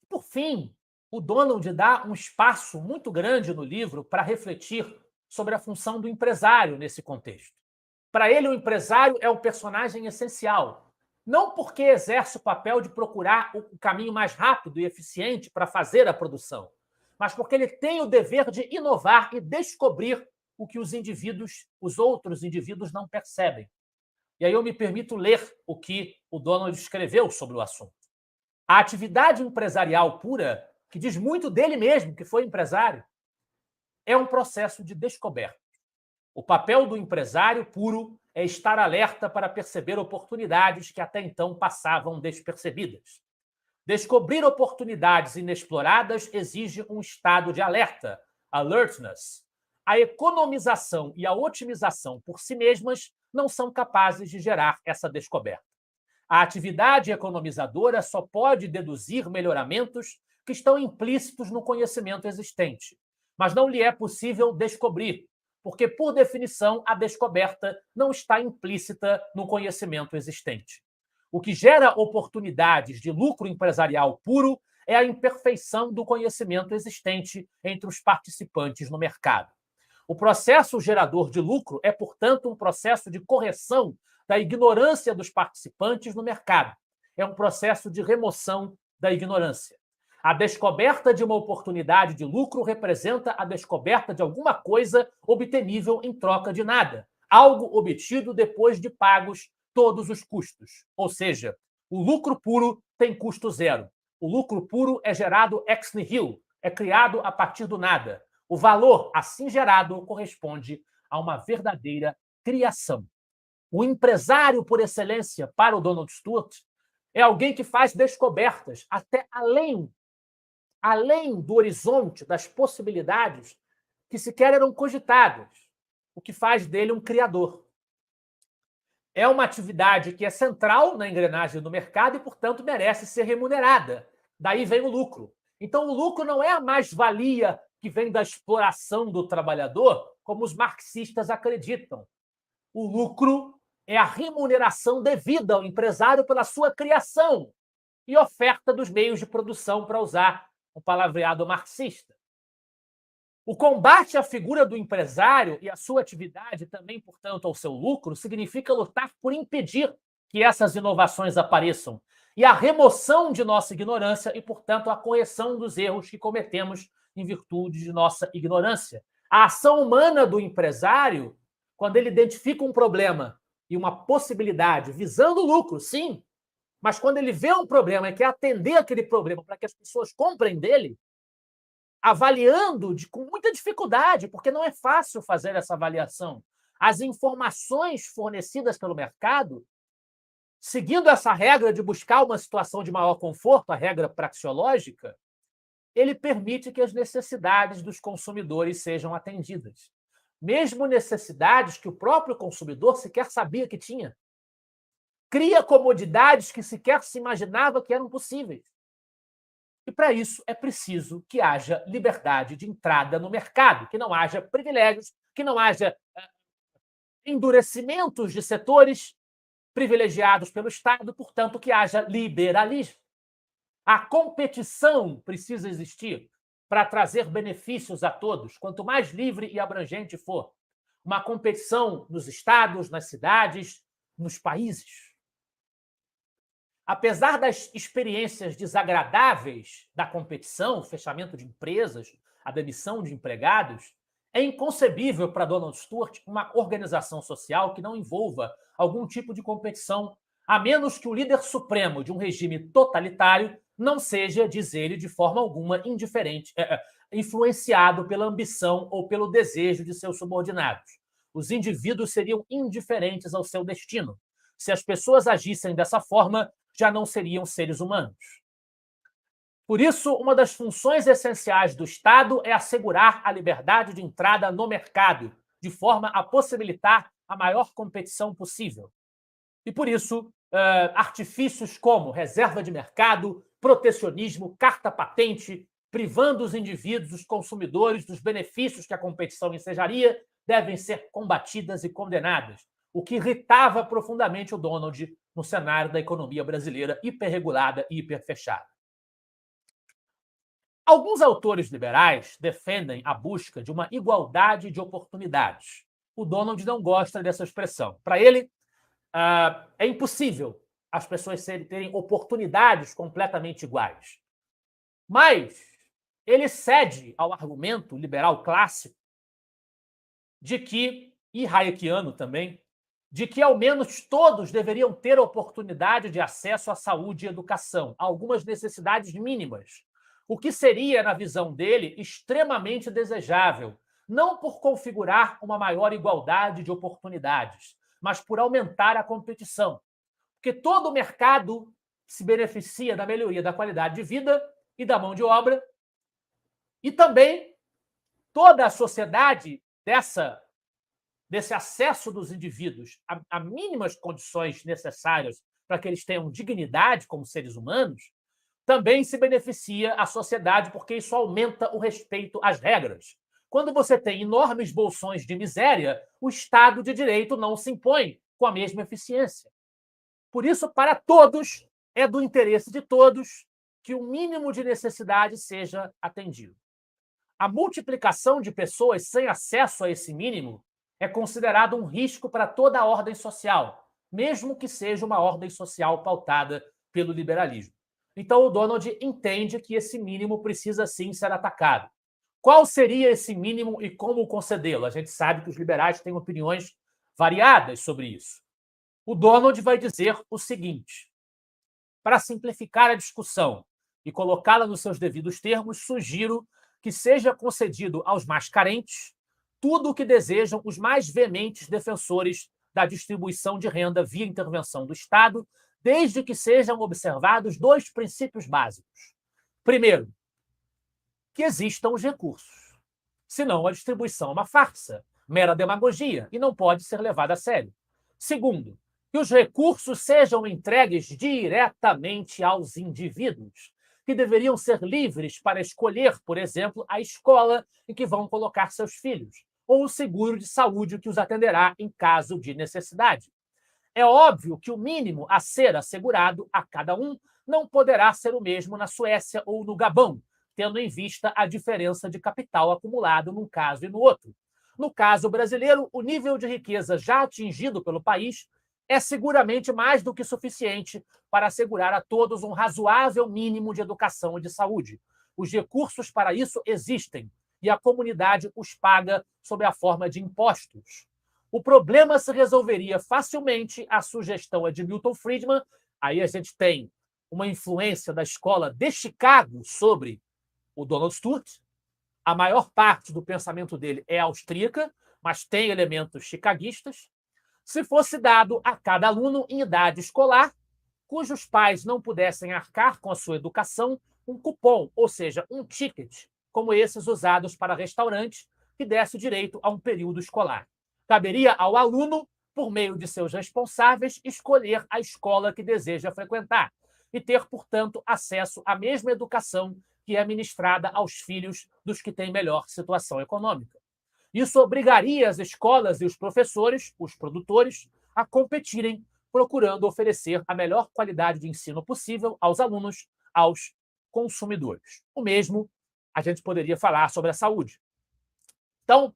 Por fim, o Donald dá um espaço muito grande no livro para refletir sobre a função do empresário nesse contexto. Para ele, o empresário é um personagem essencial, não porque exerce o papel de procurar o caminho mais rápido e eficiente para fazer a produção, mas porque ele tem o dever de inovar e descobrir o que os outros indivíduos não percebem. E aí eu me permito ler o que o Donald escreveu sobre o assunto. A atividade empresarial pura, que diz muito dele mesmo, que foi empresário, é um processo de descoberta. O papel do empresário puro é estar alerta para perceber oportunidades que até então passavam despercebidas. Descobrir oportunidades inexploradas exige um estado de alerta, alertness. A economização e a otimização por si mesmas não são capazes de gerar essa descoberta. A atividade economizadora só pode deduzir melhoramentos que estão implícitos no conhecimento existente, mas não lhe é possível descobrir, porque, por definição, a descoberta não está implícita no conhecimento existente. O que gera oportunidades de lucro empresarial puro é a imperfeição do conhecimento existente entre os participantes no mercado. O processo gerador de lucro é, portanto, um processo de correção da ignorância dos participantes no mercado. É um processo de remoção da ignorância. A descoberta de uma oportunidade de lucro representa a descoberta de alguma coisa obtenível em troca de nada, algo obtido depois de pagos todos os custos. Ou seja, o lucro puro tem custo zero. O lucro puro é gerado ex nihilo, é criado a partir do nada. O valor assim gerado corresponde a uma verdadeira criação. O empresário por excelência para o Donald Stewart é alguém que faz descobertas até além do horizonte das possibilidades que sequer eram cogitadas, o que faz dele um criador. É uma atividade que é central na engrenagem do mercado e, portanto, merece ser remunerada. Daí vem o lucro. Então, o lucro não é a mais-valia que vem da exploração do trabalhador, como os marxistas acreditam. O lucro é a remuneração devida ao empresário pela sua criação e oferta dos meios de produção, para usar o palavreado marxista. O combate à figura do empresário e à sua atividade, também, portanto, ao seu lucro, significa lutar por impedir que essas inovações apareçam e a remoção de nossa ignorância e, portanto, a correção dos erros que cometemos em virtude de nossa ignorância. A ação humana do empresário, quando ele identifica um problema e uma possibilidade visando o lucro, sim, mas quando ele vê um problema e quer atender aquele problema para que as pessoas comprem dele, avaliando com muita dificuldade, porque não é fácil fazer essa avaliação. As informações fornecidas pelo mercado, seguindo essa regra de buscar uma situação de maior conforto, a regra praxeológica, ele permite que as necessidades dos consumidores sejam atendidas. Mesmo necessidades que o próprio consumidor sequer sabia que tinha. Cria comodidades que sequer se imaginava que eram possíveis. E, para isso, é preciso que haja liberdade de entrada no mercado, que não haja privilégios, que não haja endurecimentos de setores privilegiados pelo Estado, portanto, que haja liberalismo. A competição precisa existir para trazer benefícios a todos, quanto mais livre e abrangente for. Uma competição nos estados, nas cidades, nos países. Apesar das experiências desagradáveis da competição, o fechamento de empresas, a demissão de empregados, é inconcebível para Donald Stewart uma organização social que não envolva algum tipo de competição, a menos que o líder supremo de um regime totalitário não seja, diz ele, de forma alguma indiferente, influenciado pela ambição ou pelo desejo de seus subordinados. Os indivíduos seriam indiferentes ao seu destino. Se as pessoas agissem dessa forma, já não seriam seres humanos. Por isso, uma das funções essenciais do Estado é assegurar a liberdade de entrada no mercado, de forma a possibilitar a maior competição possível. E, por isso, artifícios como reserva de mercado, protecionismo, carta patente, privando os indivíduos, os consumidores, dos benefícios que a competição ensejaria, devem ser combatidas e condenadas, o que irritava profundamente o Donald no cenário da economia brasileira hiperregulada e hiperfechada. Alguns autores liberais defendem a busca de uma igualdade de oportunidades. O Donald não gosta dessa expressão. Para ele, é impossível as pessoas terem oportunidades completamente iguais. Mas ele cede ao argumento liberal clássico de que, e hayekiano também, de que ao menos todos deveriam ter oportunidade de acesso à saúde e educação, a algumas necessidades mínimas, o que seria, na visão dele, extremamente desejável, não por configurar uma maior igualdade de oportunidades, mas por aumentar a competição. Porque todo o mercado se beneficia da melhoria da qualidade de vida e da mão de obra, e também toda a sociedade desse acesso dos indivíduos a mínimas condições necessárias para que eles tenham dignidade como seres humanos, também se beneficia a sociedade, porque isso aumenta o respeito às regras. Quando você tem enormes bolsões de miséria, o Estado de Direito não se impõe com a mesma eficiência. Por isso, para todos, é do interesse de todos que o mínimo de necessidade seja atendido. A multiplicação de pessoas sem acesso a esse mínimo é considerado um risco para toda a ordem social, mesmo que seja uma ordem social pautada pelo liberalismo. Então, o Donald entende que esse mínimo precisa, sim, ser atacado. Qual seria esse mínimo e como concedê-lo? A gente sabe que os liberais têm opiniões variadas sobre isso. O Donald vai dizer o seguinte: para simplificar a discussão, e colocá-la nos seus devidos termos, sugiro que seja concedido aos mais carentes tudo o que desejam os mais veementes defensores da distribuição de renda via intervenção do Estado, desde que sejam observados dois princípios básicos. Primeiro, que existam os recursos. Senão, a distribuição é uma farsa, mera demagogia, e não pode ser levada a sério. Segundo, que os recursos sejam entregues diretamente aos indivíduos, que deveriam ser livres para escolher, por exemplo, a escola em que vão colocar seus filhos, ou o seguro de saúde que os atenderá em caso de necessidade. É óbvio que o mínimo a ser assegurado a cada um não poderá ser o mesmo na Suécia ou no Gabão, tendo em vista a diferença de capital acumulado num caso e no outro. No caso brasileiro, o nível de riqueza já atingido pelo país é seguramente mais do que suficiente para assegurar a todos um razoável mínimo de educação e de saúde. Os recursos para isso existem e a comunidade os paga sob a forma de impostos. O problema se resolveria facilmente, a sugestão é de Milton Friedman, aí a gente tem uma influência da escola de Chicago sobre o Donald Stewart. A maior parte do pensamento dele é austríaca, mas tem elementos chicaguistas. Se fosse dado a cada aluno em idade escolar, cujos pais não pudessem arcar com a sua educação, um cupom, ou seja, um ticket, como esses usados para restaurantes, que desse direito a um período escolar. Caberia ao aluno, por meio de seus responsáveis, escolher a escola que deseja frequentar e ter, portanto, acesso à mesma educação que é ministrada aos filhos dos que têm melhor situação econômica. Isso obrigaria as escolas e os professores, os produtores, a competirem, procurando oferecer a melhor qualidade de ensino possível aos alunos, aos consumidores. O mesmo a gente poderia falar sobre a saúde. Então,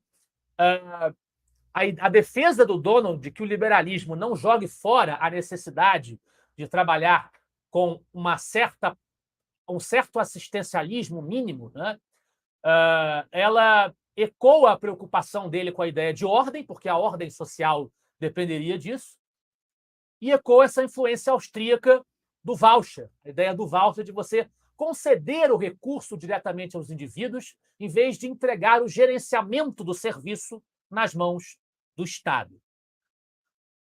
a defesa do Donald de que o liberalismo não jogue fora a necessidade de trabalhar com um certo assistencialismo mínimo, né? Ela ecoa a preocupação dele com a ideia de ordem, porque a ordem social dependeria disso, e ecoa essa influência austríaca do voucher, a ideia do voucher de você conceder o recurso diretamente aos indivíduos, em vez de entregar o gerenciamento do serviço nas mãos do Estado.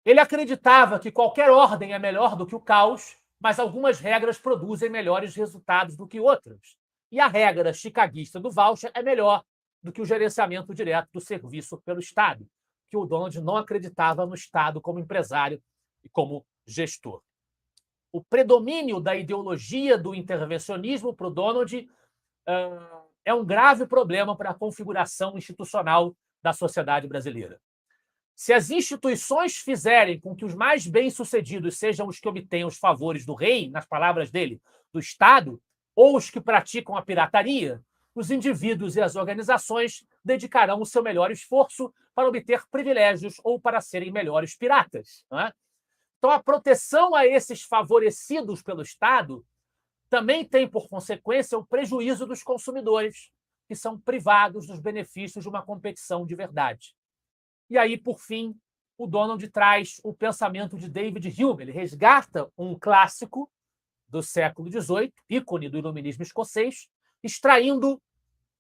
Ele acreditava que qualquer ordem é melhor do que o caos, mas algumas regras produzem melhores resultados do que outras. E a regra chicaguista do voucher é melhor do que o gerenciamento direto do serviço pelo Estado, que o Donald não acreditava no Estado como empresário e como gestor. O predomínio da ideologia do intervencionismo para o Donald é um grave problema para a configuração institucional da sociedade brasileira. Se as instituições fizerem com que os mais bem-sucedidos sejam os que obtêm os favores do rei, nas palavras dele, do Estado, ou os que praticam a pirataria, os indivíduos e as organizações dedicarão o seu melhor esforço para obter privilégios ou para serem melhores piratas. Não é? Então, a proteção a esses favorecidos pelo Estado também tem, por consequência, o prejuízo dos consumidores, que são privados dos benefícios de uma competição de verdade. E aí, por fim, o Donald traz o pensamento de David Hume. Ele resgata um clássico do século XVIII, ícone do iluminismo escocês, extraindo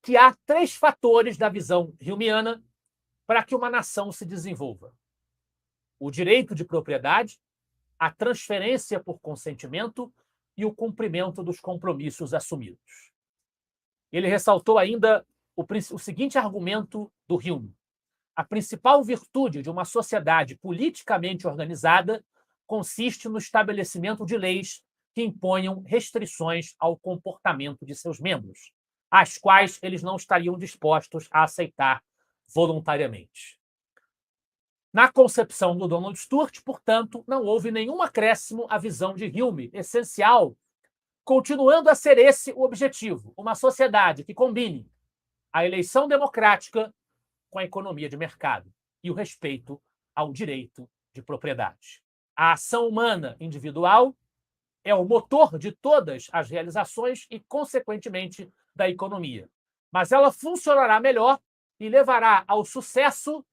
que há 3 fatores da visão humeana para que uma nação se desenvolva: o direito de propriedade, a transferência por consentimento e o cumprimento dos compromissos assumidos. Ele ressaltou ainda o seguinte argumento do Hume: a principal virtude de uma sociedade politicamente organizada consiste no estabelecimento de leis que imponham restrições ao comportamento de seus membros, as quais eles não estariam dispostos a aceitar voluntariamente. Na concepção do Donald Stewart, portanto, não houve nenhum acréscimo à visão de Hume, essencial, continuando a ser esse o objetivo: uma sociedade que combine a eleição democrática com a economia de mercado e o respeito ao direito de propriedade. A ação humana individual é o motor de todas as realizações e, consequentemente, da economia. Mas ela funcionará melhor e levará ao sucesso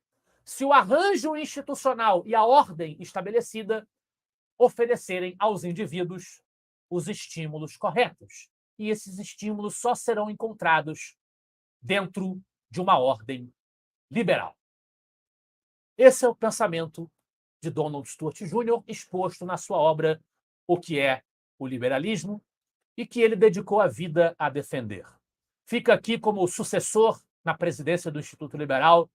se o arranjo institucional e a ordem estabelecida oferecerem aos indivíduos os estímulos corretos. e esses estímulos só serão encontrados dentro de uma ordem liberal. Esse é o pensamento de Donald Stuart Jr., exposto na sua obra O que é o Liberalismo, e que ele dedicou a vida a defender. Fica aqui como sucessor na presidência do Instituto Liberal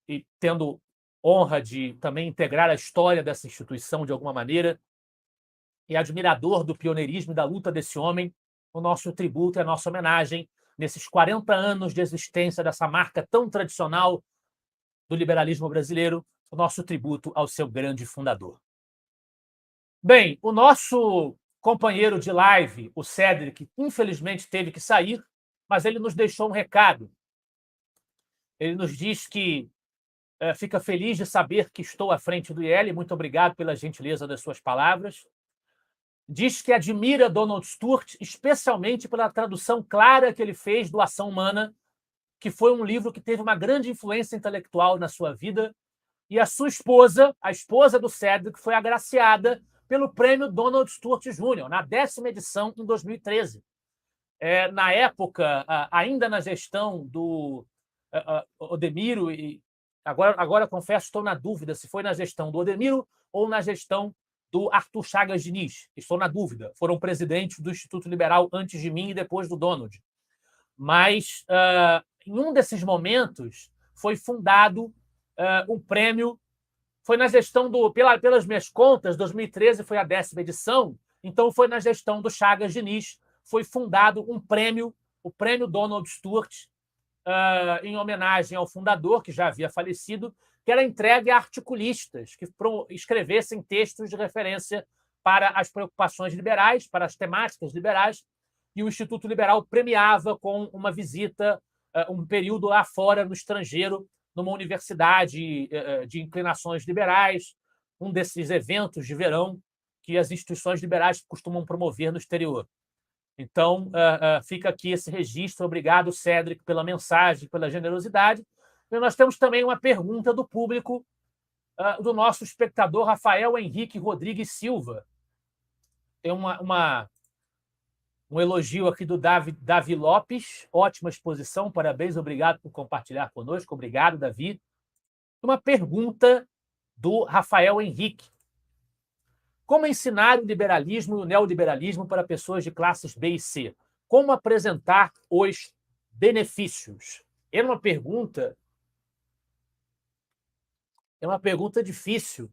e tendo honra de também integrar a história dessa instituição de alguma maneira, e admirador do pioneirismo e da luta desse homem, o nosso tributo e a nossa homenagem nesses 40 anos de existência dessa marca tão tradicional do liberalismo brasileiro, o nosso tributo ao seu grande fundador. Bem, o nosso companheiro de live, o Cédric, infelizmente teve que sair, mas ele nos deixou um recado. Ele nos diz que fica feliz de saber que estou à frente do IEL. Muito obrigado pela gentileza das suas palavras. Diz que admira Donald Stuart, especialmente pela tradução clara que ele fez do Ação Humana, que foi um livro que teve uma grande influência intelectual na sua vida, e a sua esposa, a esposa do Cédric, foi agraciada pelo prêmio Donald Stuart Jr., na 10ª edição, em 2013. Na época, ainda na gestão do Odemiro, e agora confesso, estou na dúvida se foi na gestão do Odemiro ou na gestão do Arthur Chagas Diniz. Estou na dúvida. Foram presidentes do Instituto Liberal antes de mim e depois do Donald. Mas, em um desses momentos, foi fundado um prêmio. Foi na gestão pelas minhas contas, 2013 foi a 10ª edição, então foi na gestão do Chagas Diniz, foi fundado um prêmio, o Prêmio Donald Stuart, em homenagem ao fundador, que já havia falecido, que era entregue a articulistas que escrevessem textos de referência para as preocupações liberais, para as temáticas liberais, e o Instituto Liberal premiava com uma visita, um período lá fora, no estrangeiro, numa universidade de inclinações liberais, um desses eventos de verão que as instituições liberais costumam promover no exterior. Então, fica aqui esse registro. Obrigado, Cédric, pela mensagem, pela generosidade. E nós temos também uma pergunta do público, do nosso espectador Rafael Henrique Rodrigues Silva. Tem um elogio aqui do Davi Lopes. Ótima exposição, parabéns, obrigado por compartilhar conosco. Obrigado, Davi. Uma pergunta do Rafael Henrique. Como ensinar o liberalismo e o neoliberalismo para pessoas de classes B e C? Como apresentar os benefícios? É uma pergunta difícil,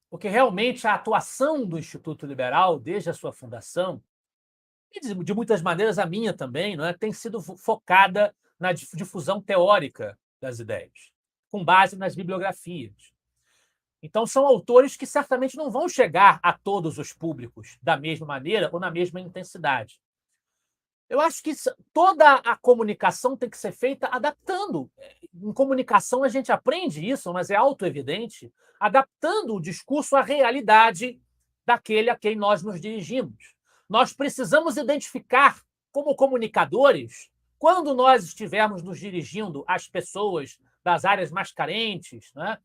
porque realmente a atuação do Instituto Liberal, desde a sua fundação, e de muitas maneiras a minha também, não é, tem sido focada na difusão teórica das ideias, com base nas bibliografias. Então, são autores que certamente não vão chegar a todos os públicos da mesma maneira ou na mesma intensidade. Eu acho que toda a comunicação tem que ser feita adaptando. Em comunicação, a gente aprende isso, mas é autoevidente, adaptando o discurso à realidade daquele a quem nós nos dirigimos. Nós precisamos identificar, como comunicadores, quando nós estivermos nos dirigindo às pessoas das áreas mais carentes, né?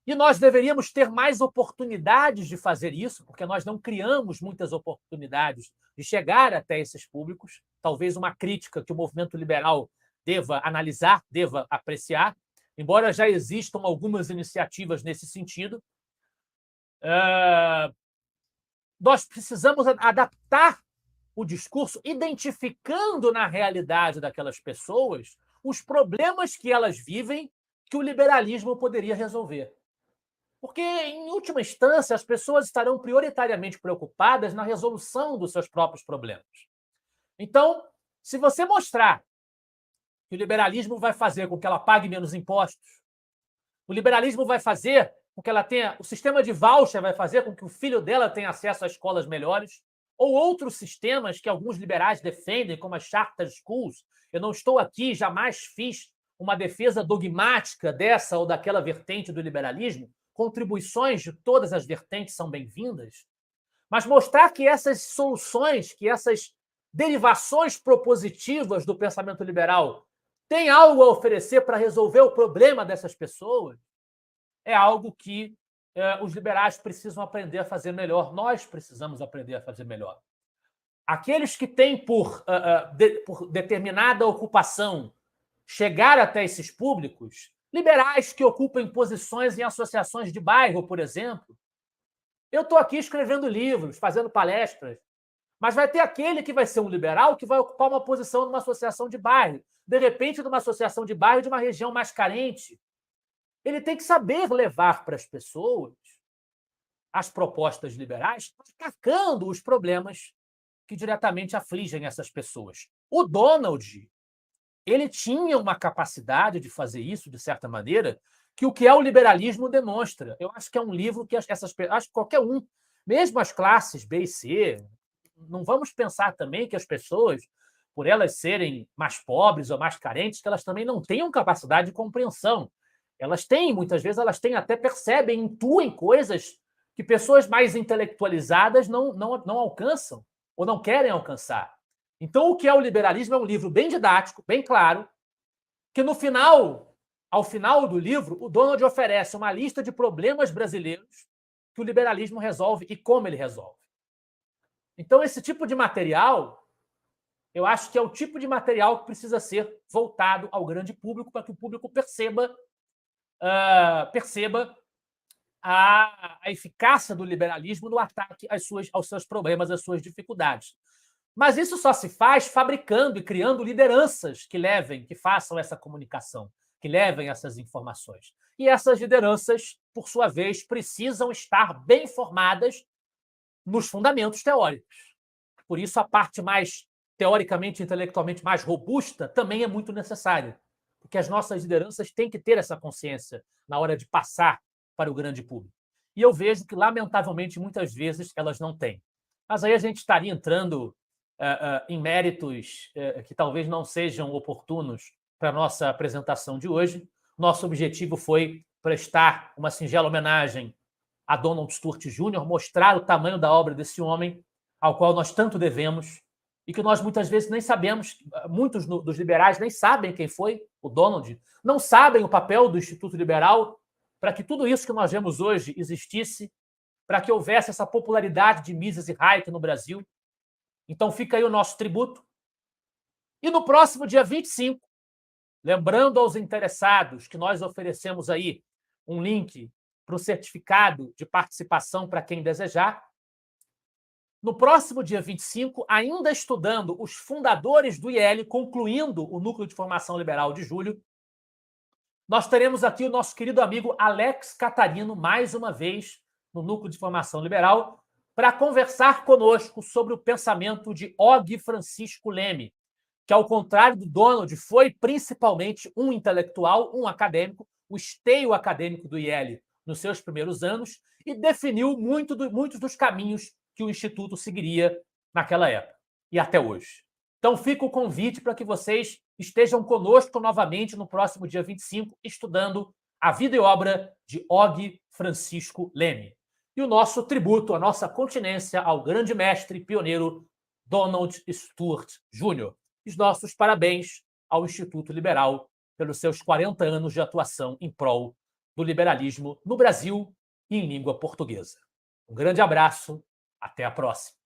E nós deveríamos ter mais oportunidades de fazer isso, porque nós não criamos muitas oportunidades de chegar até esses públicos. Talvez uma crítica que o movimento liberal deva analisar, deva apreciar, embora já existam algumas iniciativas nesse sentido. Nós precisamos adaptar o discurso, identificando na realidade daquelas pessoas os problemas que elas vivem que o liberalismo poderia resolver. Porque, em última instância, as pessoas estarão prioritariamente preocupadas na resolução dos seus próprios problemas. Então, se você mostrar que o liberalismo vai fazer com que ela pague menos impostos, o liberalismo vai fazer com que ela tenha... O sistema de voucher vai fazer com que o filho dela tenha acesso a escolas melhores, ou outros sistemas que alguns liberais defendem, como as charter schools. Eu não estou aqui, jamais fiz uma defesa dogmática dessa ou daquela vertente do liberalismo. Contribuições de todas as vertentes são bem-vindas, mas mostrar que essas soluções, que essas derivações propositivas do pensamento liberal têm algo a oferecer para resolver o problema dessas pessoas, é algo que os liberais precisam aprender a fazer melhor. Nós precisamos aprender a fazer melhor. aqueles que têm por determinada ocupação chegar até esses públicos, liberais que ocupem posições em associações de bairro, por exemplo. Eu estou aqui escrevendo livros, fazendo palestras, mas vai ter aquele que vai ser um liberal que vai ocupar uma posição numa associação de bairro, de repente numa associação de bairro de uma região mais carente. Ele tem que saber levar para as pessoas as propostas liberais, atacando os problemas que diretamente afligem essas pessoas. O Donald, ele tinha uma capacidade de fazer isso, de certa maneira, que o que é o liberalismo demonstra. Eu acho que é um livro que acho que qualquer um, mesmo as classes B e C, não vamos pensar também que as pessoas, por elas serem mais pobres ou mais carentes, que elas também não tenham capacidade de compreensão. Elas têm, muitas vezes, elas têm até percebem, intuem coisas que pessoas mais intelectualizadas não alcançam ou não querem alcançar. Então, o que é o liberalismo é um livro bem didático, bem claro, que no final, ao final do livro, o Donald oferece uma lista de problemas brasileiros que o liberalismo resolve e como ele resolve. Então, esse tipo de material, eu acho que é o tipo de material que precisa ser voltado ao grande público para que o público perceba a eficácia do liberalismo no ataque aos seus problemas, às suas dificuldades. Mas isso só se faz fabricando e criando lideranças que façam essa comunicação, que levem essas informações. E essas lideranças, por sua vez, precisam estar bem formadas nos fundamentos teóricos. Por isso, a parte mais teoricamente, intelectualmente mais robusta também é muito necessária, porque as nossas lideranças têm que ter essa consciência na hora de passar para o grande público. E eu vejo que, lamentavelmente, muitas vezes elas não têm. Mas aí a gente estaria entrando em méritos que talvez não sejam oportunos para a nossa apresentação de hoje. Nosso objetivo foi prestar uma singela homenagem a Donald Stewart Jr., mostrar o tamanho da obra desse homem, ao qual nós tanto devemos, e que nós muitas vezes nem sabemos, muitos dos liberais nem sabem quem foi o Donald, não sabem o papel do Instituto Liberal para que tudo isso que nós vemos hoje existisse, para que houvesse essa popularidade de Mises e Hayek no Brasil. Então fica aí o nosso tributo. E no próximo dia 25, lembrando aos interessados que nós oferecemos aí um link para o certificado de participação para quem desejar. No próximo dia 25, ainda estudando os fundadores do IEL, concluindo o Núcleo de Formação Liberal de julho, nós teremos aqui o nosso querido amigo Alex Catarino, mais uma vez, no Núcleo de Formação Liberal, para conversar conosco sobre o pensamento de Og Francisco Leme, que, ao contrário do Donald, foi principalmente um intelectual, um acadêmico, o esteio acadêmico do IEL nos seus primeiros anos, e definiu muitos dos caminhos que o Instituto seguiria naquela época e até hoje. Então, fica o convite para que vocês estejam conosco novamente no próximo dia 25, estudando a vida e obra de Og Francisco Leme. E o nosso tributo, a nossa continência ao grande mestre e pioneiro Donald Stewart Jr. Os nossos parabéns ao Instituto Liberal pelos seus 40 anos de atuação em prol do liberalismo no Brasil e em língua portuguesa. Um grande abraço, até a próxima.